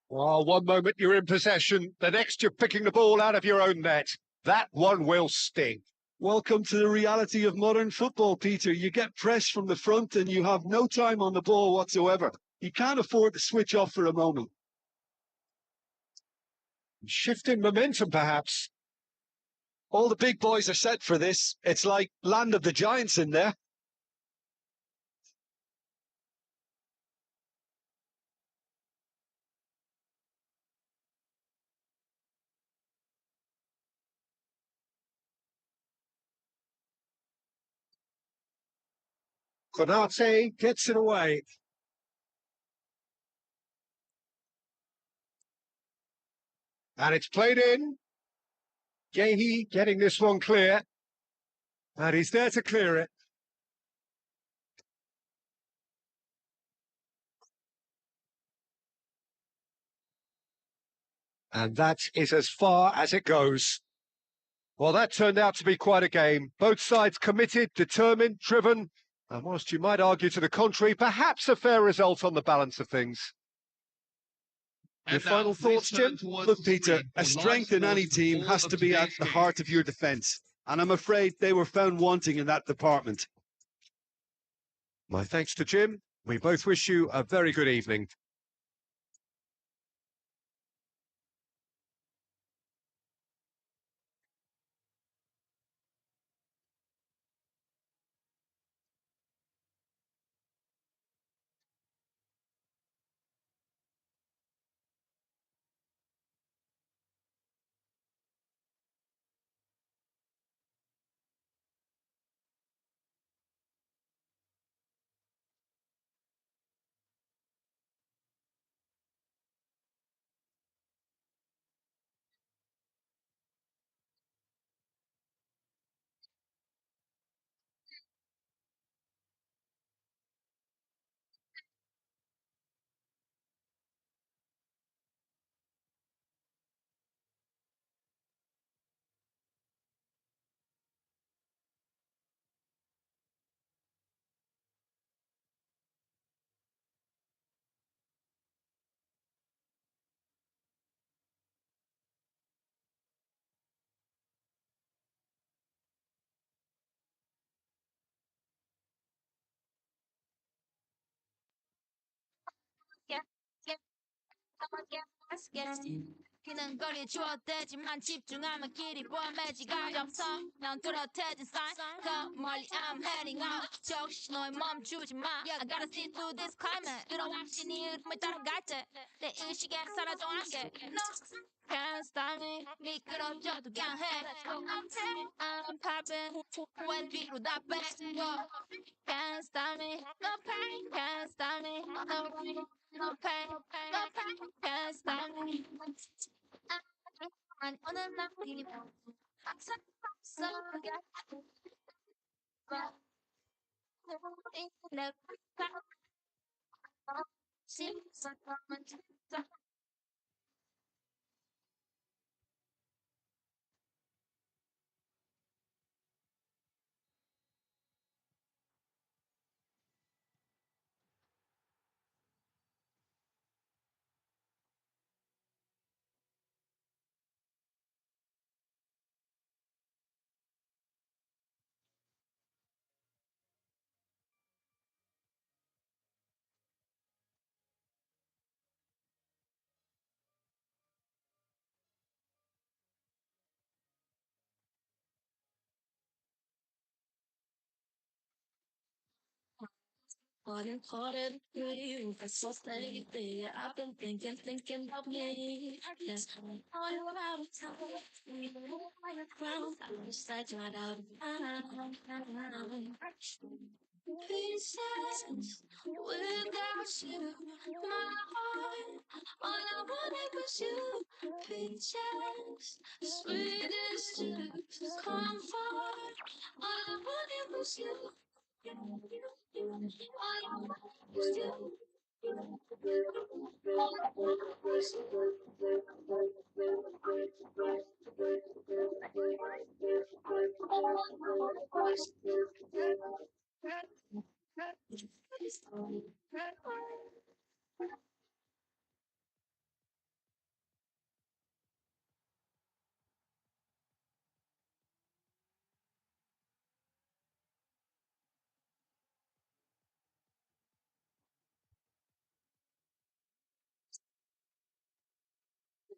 A: Oh, one moment you're in possession, the next you're picking the ball out of your own net. That one will sting.
B: Welcome to the reality of modern football, Peter. You get pressed from the front and you have no time on the ball whatsoever. You can't afford to switch off for a moment.
A: Shifting momentum, perhaps.
B: All the big boys are set for this. It's like Land of the Giants in there.
A: Konate gets it away. And it's played in. Yehi getting this one clear. And he's there to clear it. And that is as far as it goes. Well, that turned out to be quite a game. Both sides committed, determined, driven. And whilst you might argue to the contrary, perhaps a fair result on the balance of things. Your
C: And now,
A: final
C: please
A: thoughts,
C: turn
A: Jim?
C: towards
B: Look,
C: the
B: Peter,
C: screen
B: a
C: for
B: strength
C: live
B: in any
C: scores
B: team
C: from
B: has
C: all
B: to
C: of
B: be at
C: today's
B: the
C: games.
B: heart of your defence. And I'm afraid they were found wanting in that department.
A: My thanks to Jim. We both wish you a very good evening.
D: 그는 거리에 주어대지만 집중하면 길이 보여 매지가 점성 난 뚜렷해진 sign 더 멀리 I'm heading out 적시 너의 멈추지 마 I gotta see through this climate 이런 없이 네 흐름을 따라갈 때내 의식에 사라져 안개 No can't stop me 미끄러져도 그냥 해 I'm popping 왼 뒤로 다 빼 Can't stop me no pain can't stop me no pain no pain no pain can't stop me and on and on we go. So get the Morning quarter to three, that's so lately. I've been thinking of me. Yes, all you out of time. We know why you're ground. I wish that you're out of time. Pieces without you, my heart. All I wanted was you. Peaches, sweet as juice, comfort. All I wanted was you.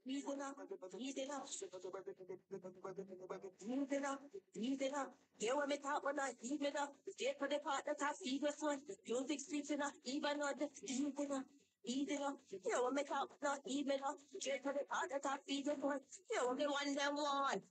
E: Easing up, easing up, easing up, easing up. Hear what me talk when I ease it up. Stay for the part that I see this one. Music speaking up, even on the easing up. Easing up, hear what me talk, not even up. Straight for the part that I see this one. Hear what me one them one.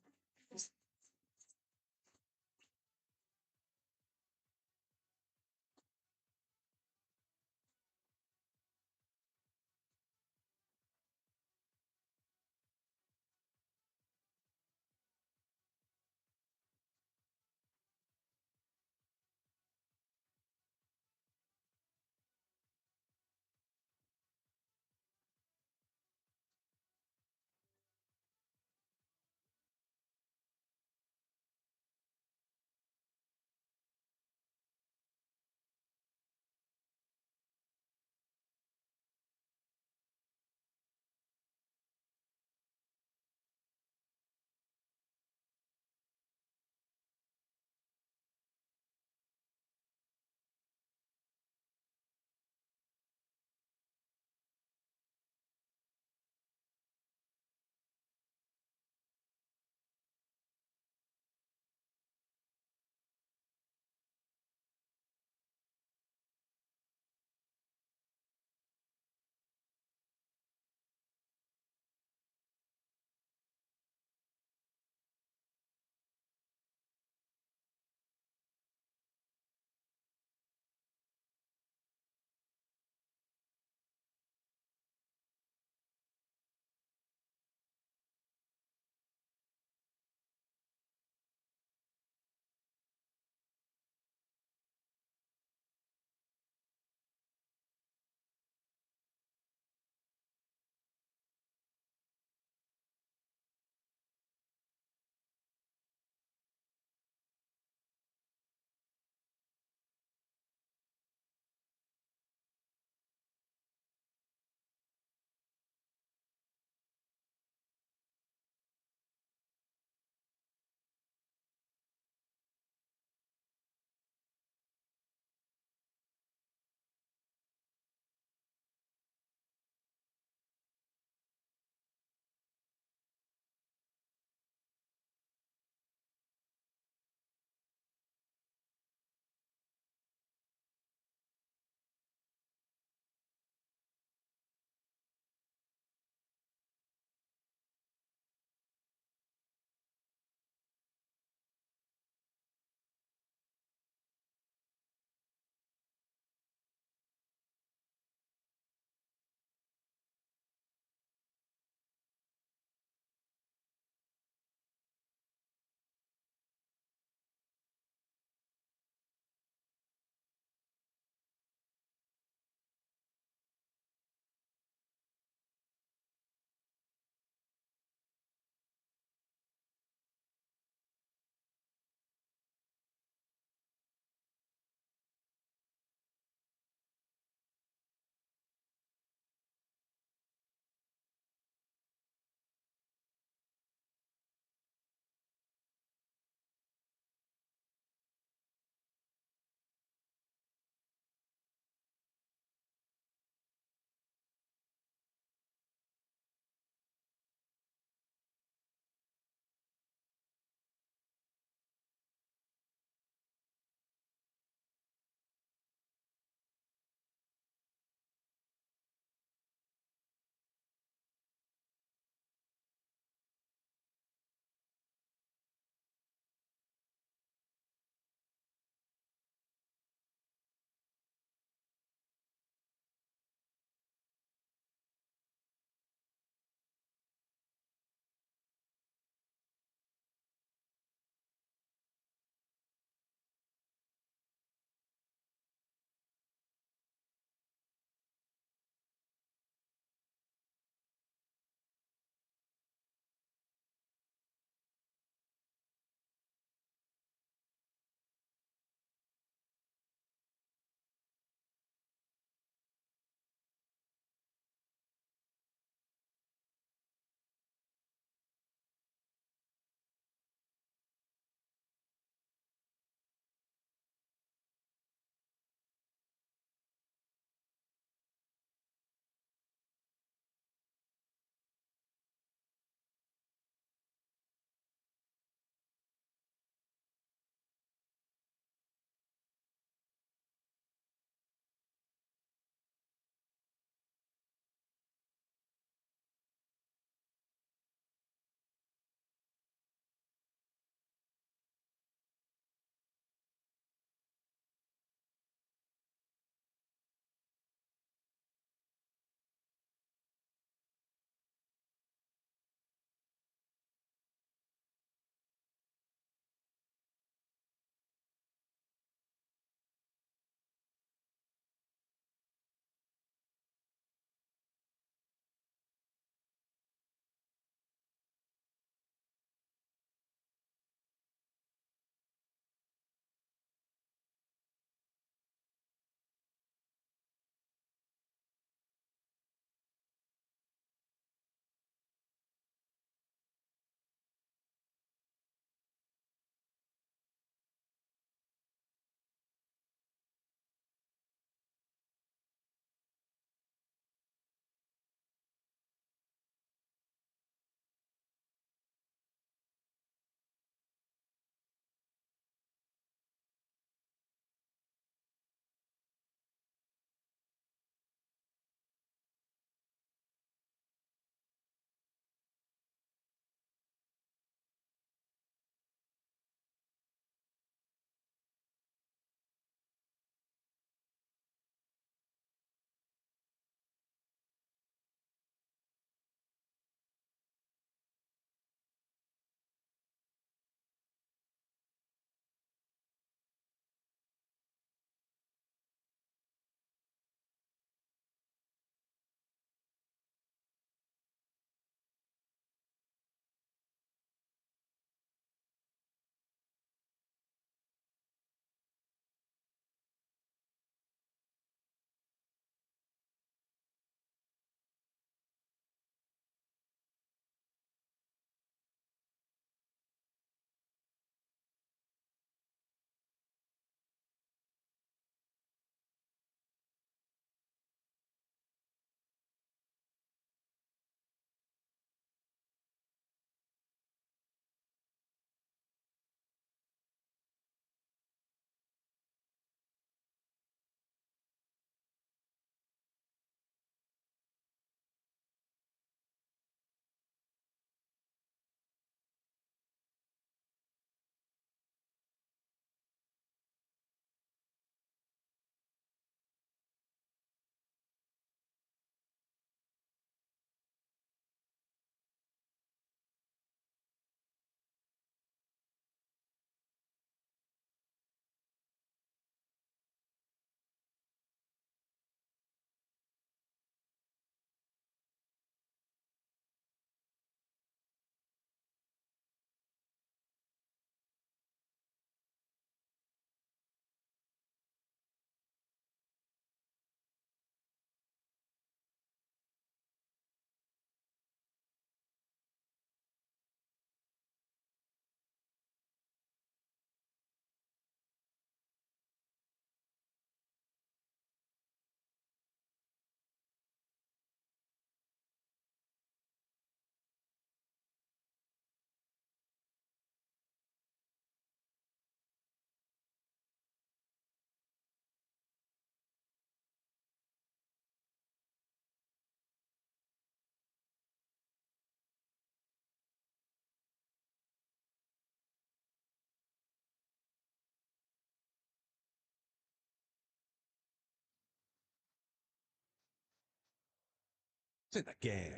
F: to the game.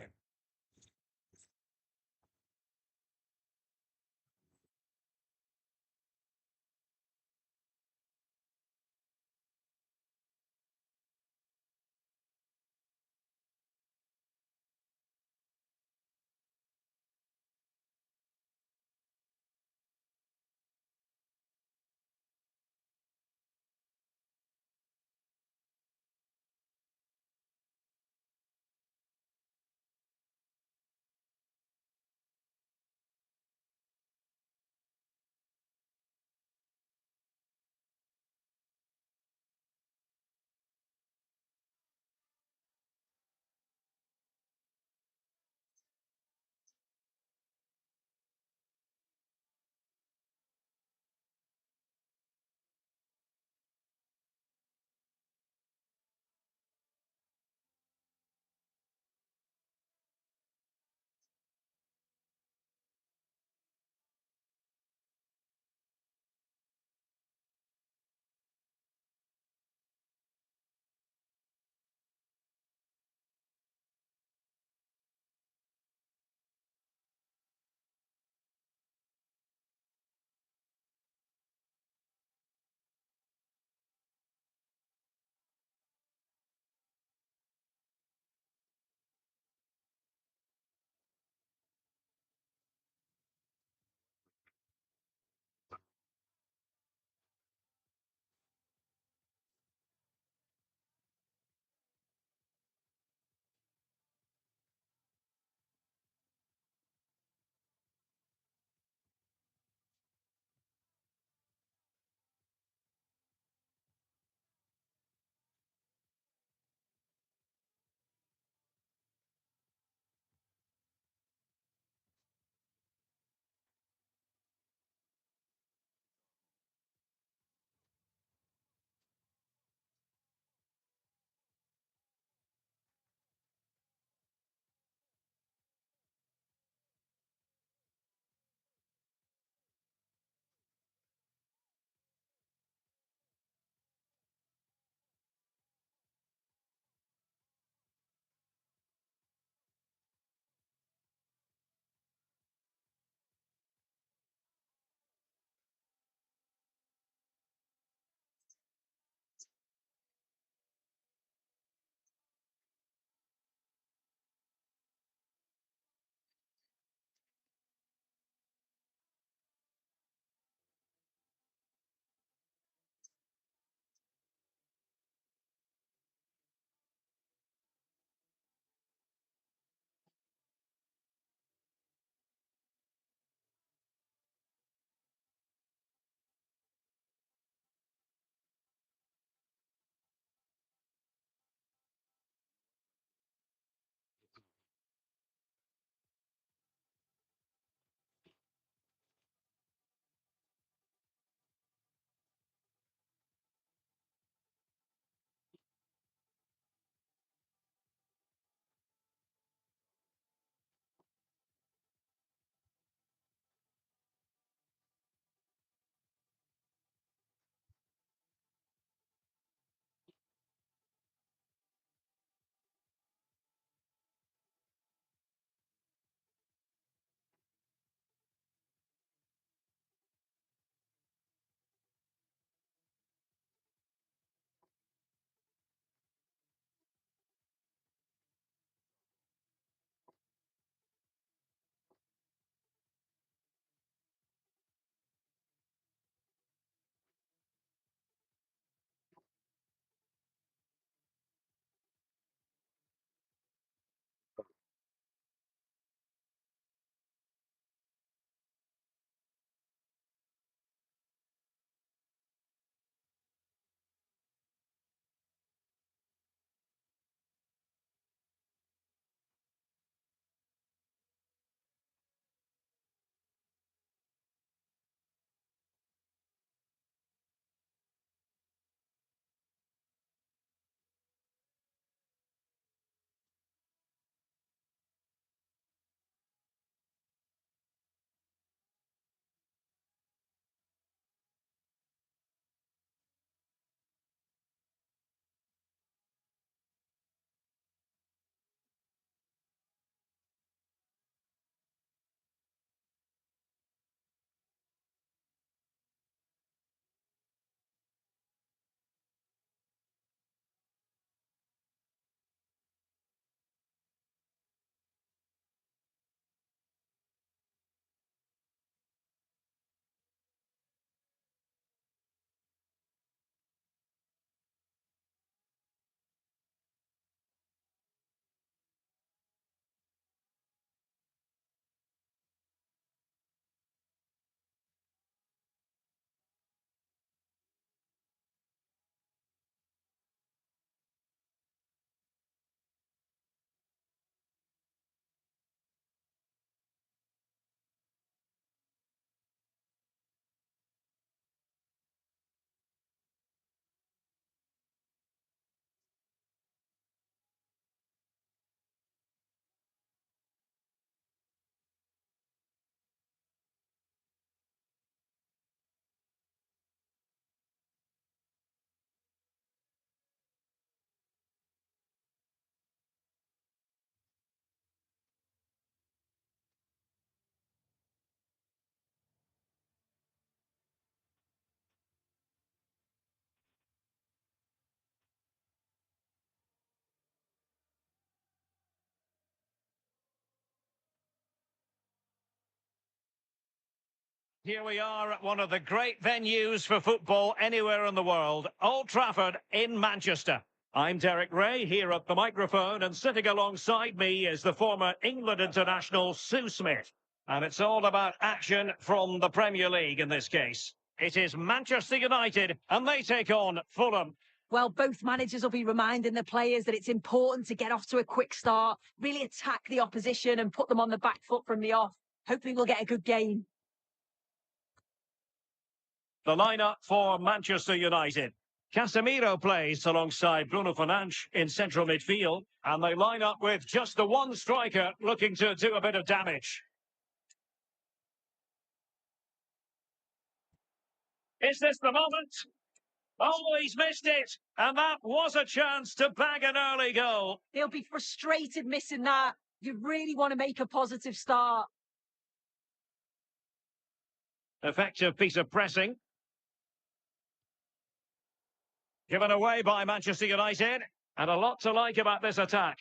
G: Here we are at one of the great venues for football anywhere in the world, Old Trafford in Manchester. I'm Derek Ray here at the microphone, and sitting alongside me is the former England international Sue Smith. And it's all about action from the Premier League in this case. It is Manchester United, and they take on Fulham.
H: Well, both managers will be reminding the players that it's important to get off to a quick start, really attack the opposition and put them on the back foot from the off. Hopefully we'll get a good game.
G: The lineup for Manchester United. Casemiro plays alongside Bruno Fernandes in central midfield, and they line up with just the one striker looking to do a bit of damage. Is this the moment? Oh, he's missed it, and that was a chance to bag an early goal.
H: They'll be frustrated missing that. You really want to make a positive start.
G: Effective piece of pressing. Given away by Manchester United, and a lot to like about this attack.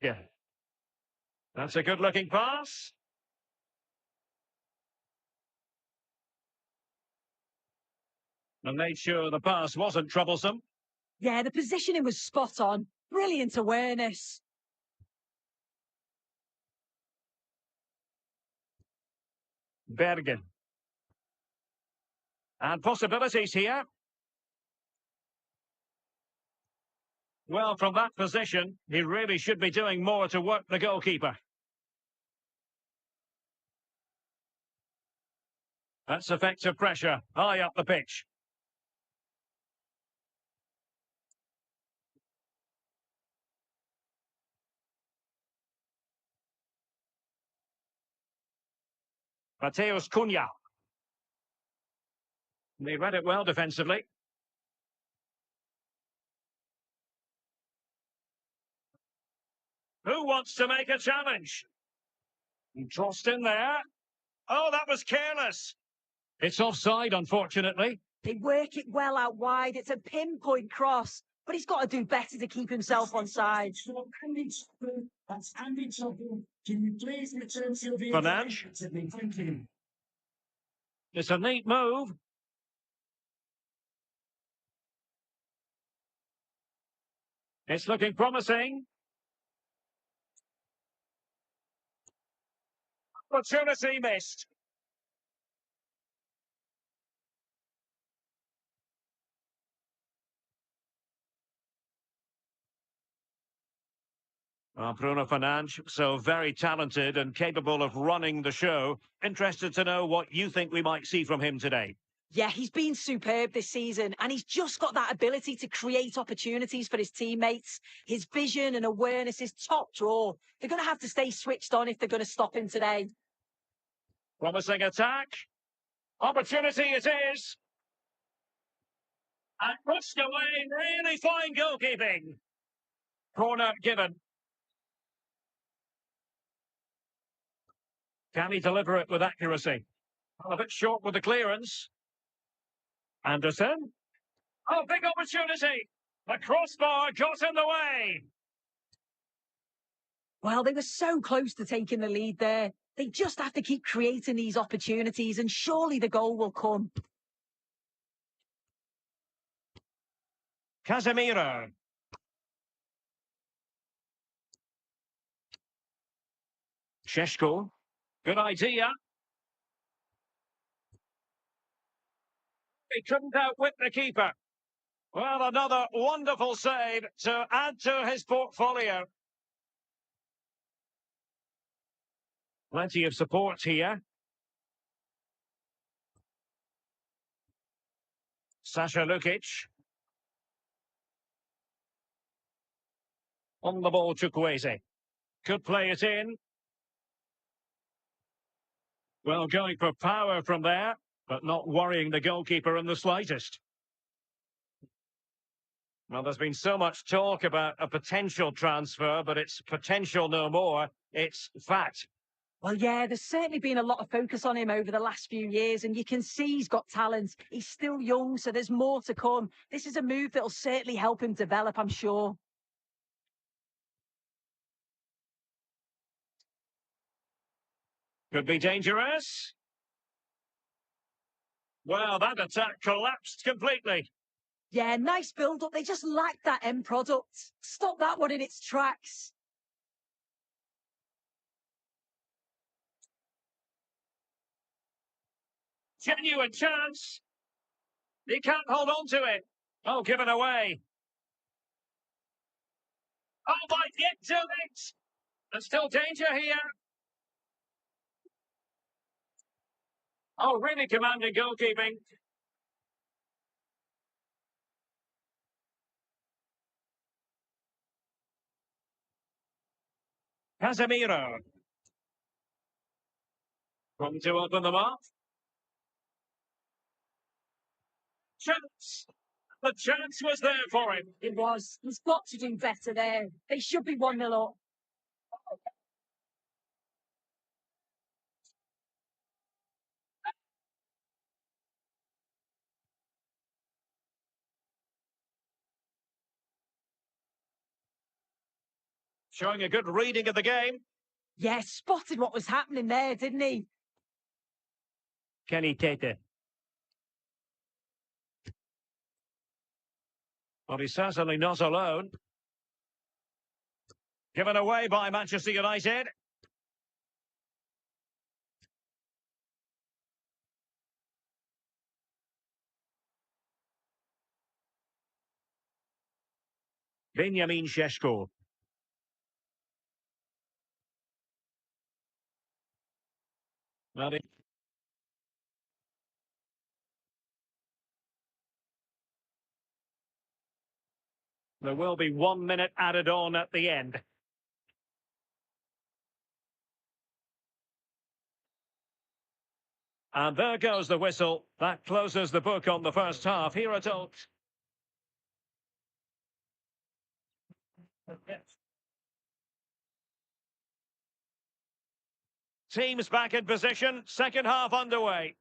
G: Yeah. That's a good-looking pass. And made sure the pass wasn't troublesome.
H: Yeah, the positioning was spot on. Brilliant awareness.
G: Bergen. And possibilities here. Well, from that position, he really should be doing more to work the goalkeeper. That's effective pressure, high up the pitch. Mateus Cunha. They read it well defensively. Who wants to make a challenge? Tossed in there. Oh, that was careless. It's offside, unfortunately.
H: They work it well out wide. It's a pinpoint cross, but he's got to do better to keep himself on side.
G: Fernandes. It's a neat move. It's looking promising. Opportunity missed. Bruno Fernandes, so very talented and capable of running the show. Interested to know what you think we might see from him today.
H: Yeah, he's been superb this season, and he's just got that ability to create opportunities for his teammates. His vision and awareness is top draw. They're going to have to stay switched on if they're going to stop him today.
G: Promising attack. Opportunity it is. And pushed away. Really fine goalkeeping. Corner given. Can he deliver it with accuracy? A bit short with the clearance. Anderson. Oh, big opportunity. The crossbar got in the way.
H: Well, they were so close to taking the lead there. They just have to keep creating these opportunities, and surely the goal will come.
G: Casemiro. Sheshko. Good idea. He couldn't outwit the keeper. Well, another wonderful save to add to his portfolio. Plenty of support here. Sasha Lukic. On the ball, Chukwueze. Could play it in. Well, going for power from there, but not worrying the goalkeeper in the slightest. Well, there's been so much talk about a potential transfer, but it's potential no more. It's fact.
H: Well, yeah, there's certainly been a lot of focus on him over the last few years, and you can see he's got talent. He's still young, so there's more to come. This is a move that'll certainly help him develop, I'm sure.
G: Could be dangerous. Well, that attack collapsed completely.
H: Yeah, nice build-up. They just lack that end product. Stop that one in its tracks.
G: Genuine chance. He can't hold on to it. Oh, given away. Oh, might get to it. There's still danger here. Oh, really commanding goalkeeping. Casemiro. Come to open them up. Chance. The chance was there for him.
H: It was. He's got to do better there. They should be 1-0 up.
G: Showing a good reading of the game.
H: Yeah, spotted what was happening there, didn't he?
G: Kenny Keita. Well, he's certainly not alone. Given away by Manchester United. Benjamin Šeško. Well, there will be 1 minute added on at the end. And there goes the whistle. That closes the book on the first half. Here at Oak. Teams back in position. Second half underway.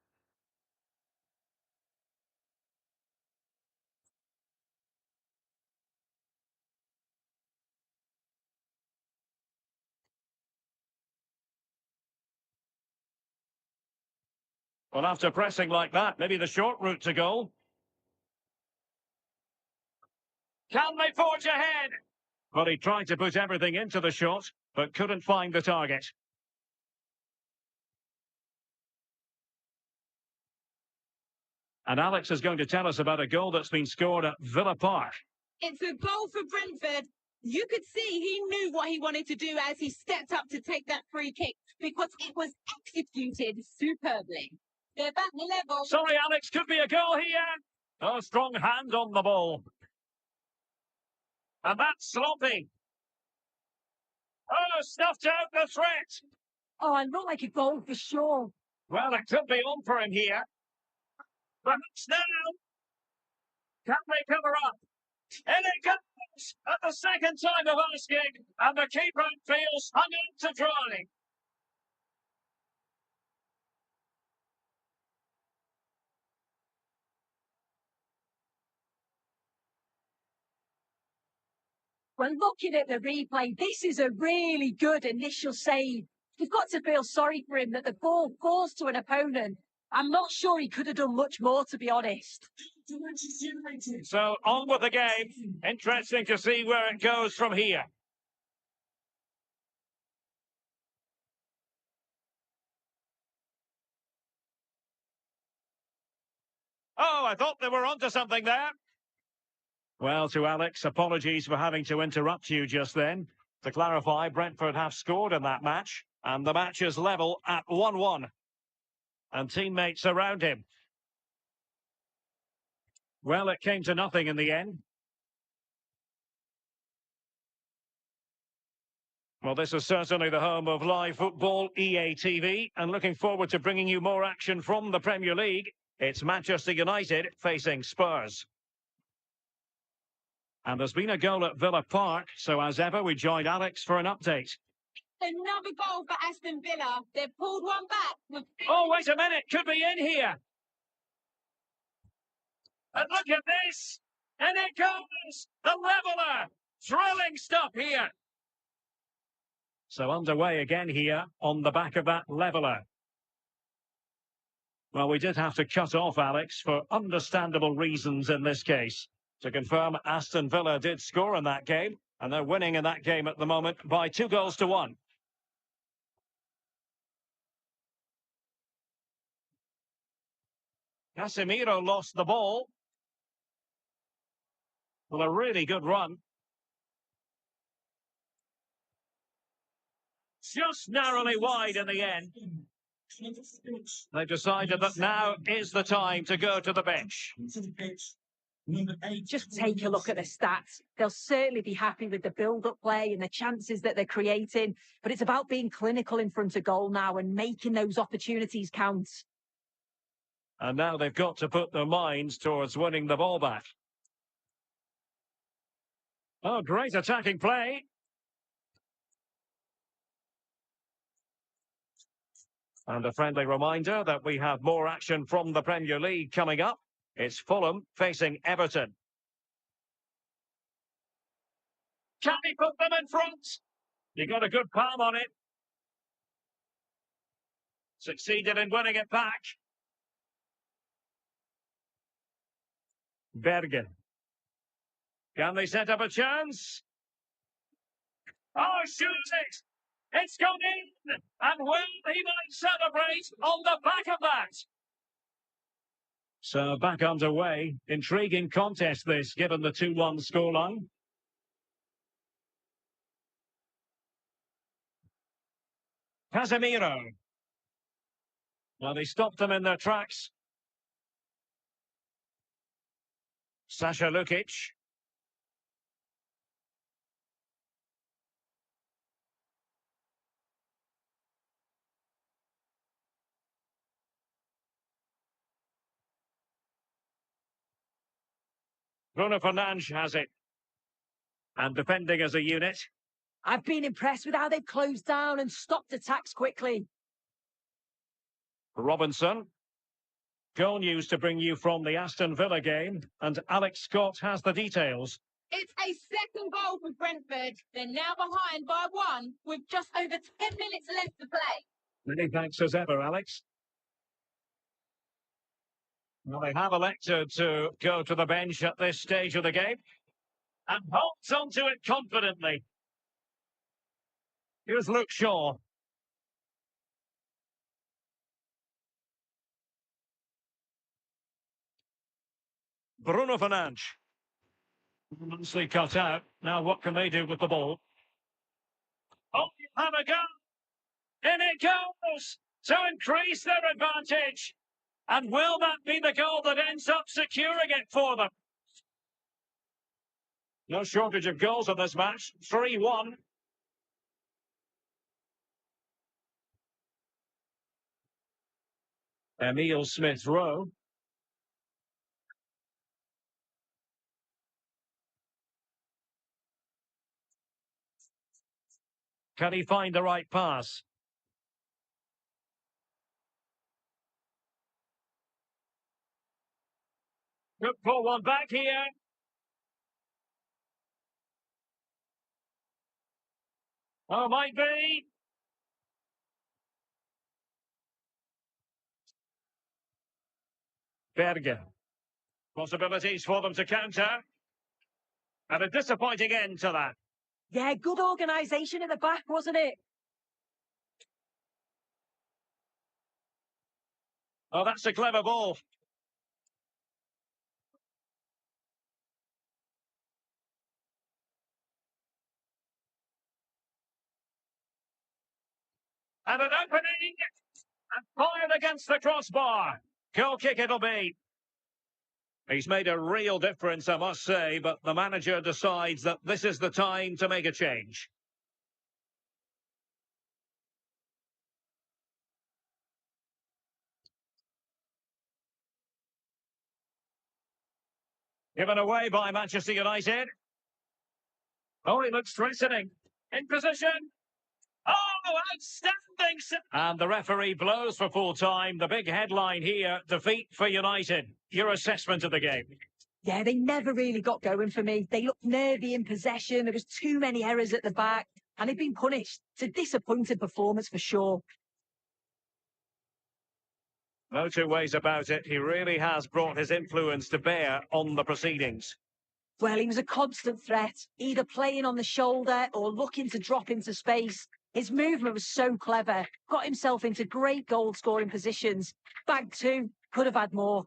G: Well, after pressing like that, maybe the short route to goal. Can they forge ahead? Well, he tried to put everything into the shot, but couldn't find the target. And Alex is going to tell us about a goal that's been scored at Villa Park.
I: It's a goal for Brentford. You could see he knew what he wanted to do as he stepped up to take that free kick because it was executed superbly. They're back level.
G: Sorry, Alex, could be a goal here. Oh, strong hand on the ball. And that's sloppy. Oh, stuffed out the threat.
H: Oh, it looked like a goal for sure.
G: Well, it could be on for him here. Perhaps now. Can they cover up? And it comes at the second time of asking, and the keeper feels hung out to dry.
H: When looking at the replay, this is a really good initial save. You've got to feel sorry for him that the ball falls to an opponent. I'm not sure he could have done much more, to be honest.
G: So on with the game. Interesting to see where it goes from here. Oh, I thought they were onto something there. Well, to Alex, apologies for having to interrupt you just then. To clarify, Brentford have scored in that match, and the match is level at 1-1. And teammates around him. Well, it came to nothing in the end. Well, this is certainly the home of live football, EA TV, and looking forward to bringing you more action from the Premier League. It's Manchester United facing Spurs. And there's been a goal at Villa Park, so as ever, we joined Alex for an update.
I: Another goal for Aston Villa. They've pulled one back.
G: Oh, wait a minute, could be in here. And look at this, and it goes, the leveller. Thrilling stuff here. So underway again here on the back of that leveller. Well, we did have to cut off Alex for understandable reasons in this case. To confirm, Aston Villa did score in that game, and they're winning in that game at the moment by 2-1. Casemiro lost the ball. Well, a really good run. Just narrowly wide in the end. They've decided that now is the time to go to the bench.
H: Just take a look at the stats. They'll certainly be happy with the build-up play and the chances that they're creating, but it's about being clinical in front of goal now and making those opportunities count.
G: And now they've got to put their minds towards winning the ball back. Oh, great attacking play. And a friendly reminder that we have more action from the Premier League coming up. It's Fulham facing Everton. Can he put them in front? He got a good palm on it. Succeeded in winning it back. Bergen. Can they set up a chance? Oh, shoots it! It's gone in! And will he might celebrate on the back of that? So back underway. Intriguing contest this, given the 2-1 scoreline. Casemiro. Well, they stopped them in their tracks. Sasha Lukic. Bruno Fernandes has it. And defending as a unit.
H: I've been impressed with how they've closed down and stopped attacks quickly.
G: Robinson. Goal news to bring you from the Aston Villa game. And Alex Scott has the details.
I: It's a second goal for Brentford. They're now behind by 1 with just over 10 minutes left to play.
G: Many thanks as ever, Alex. Well, they have elected to go to the bench at this stage of the game and holds on to it confidently. Here's Luke Shaw. Bruno Fernandes. Nicely cut out. Now what can they do with the ball? Oh, have a go! In it goes! To increase their advantage! And will that be the goal that ends up securing it for them? No shortage of goals in this match. 3-1. Emile Smith-Rowe. Can he find the right pass? Could pull one back here. Oh, might be. Bergen. Possibilities for them to counter. And a disappointing end to that.
H: Yeah, good organisation in the back, wasn't it?
G: Oh, that's a clever ball. And an opening. And fired against the crossbar. Goal kick it'll be. He's made a real difference, I must say, but the manager decides that this is the time to make a change. Given away by Manchester United. Oh, he looks threatening. In position. Oh, outstanding! And the referee blows for full time. The big headline here, defeat for United. Your assessment of the game?
H: Yeah, they never really got going for me. They looked nervy in possession. There was too many errors at the back, and they've been punished. It's a disappointing performance for sure.
G: No two ways about it. He really has brought his influence to bear on the proceedings.
H: Well, he was a constant threat, either playing on the shoulder or looking to drop into space. His movement was so clever, got himself into great goal-scoring positions. Bag two, could have had more.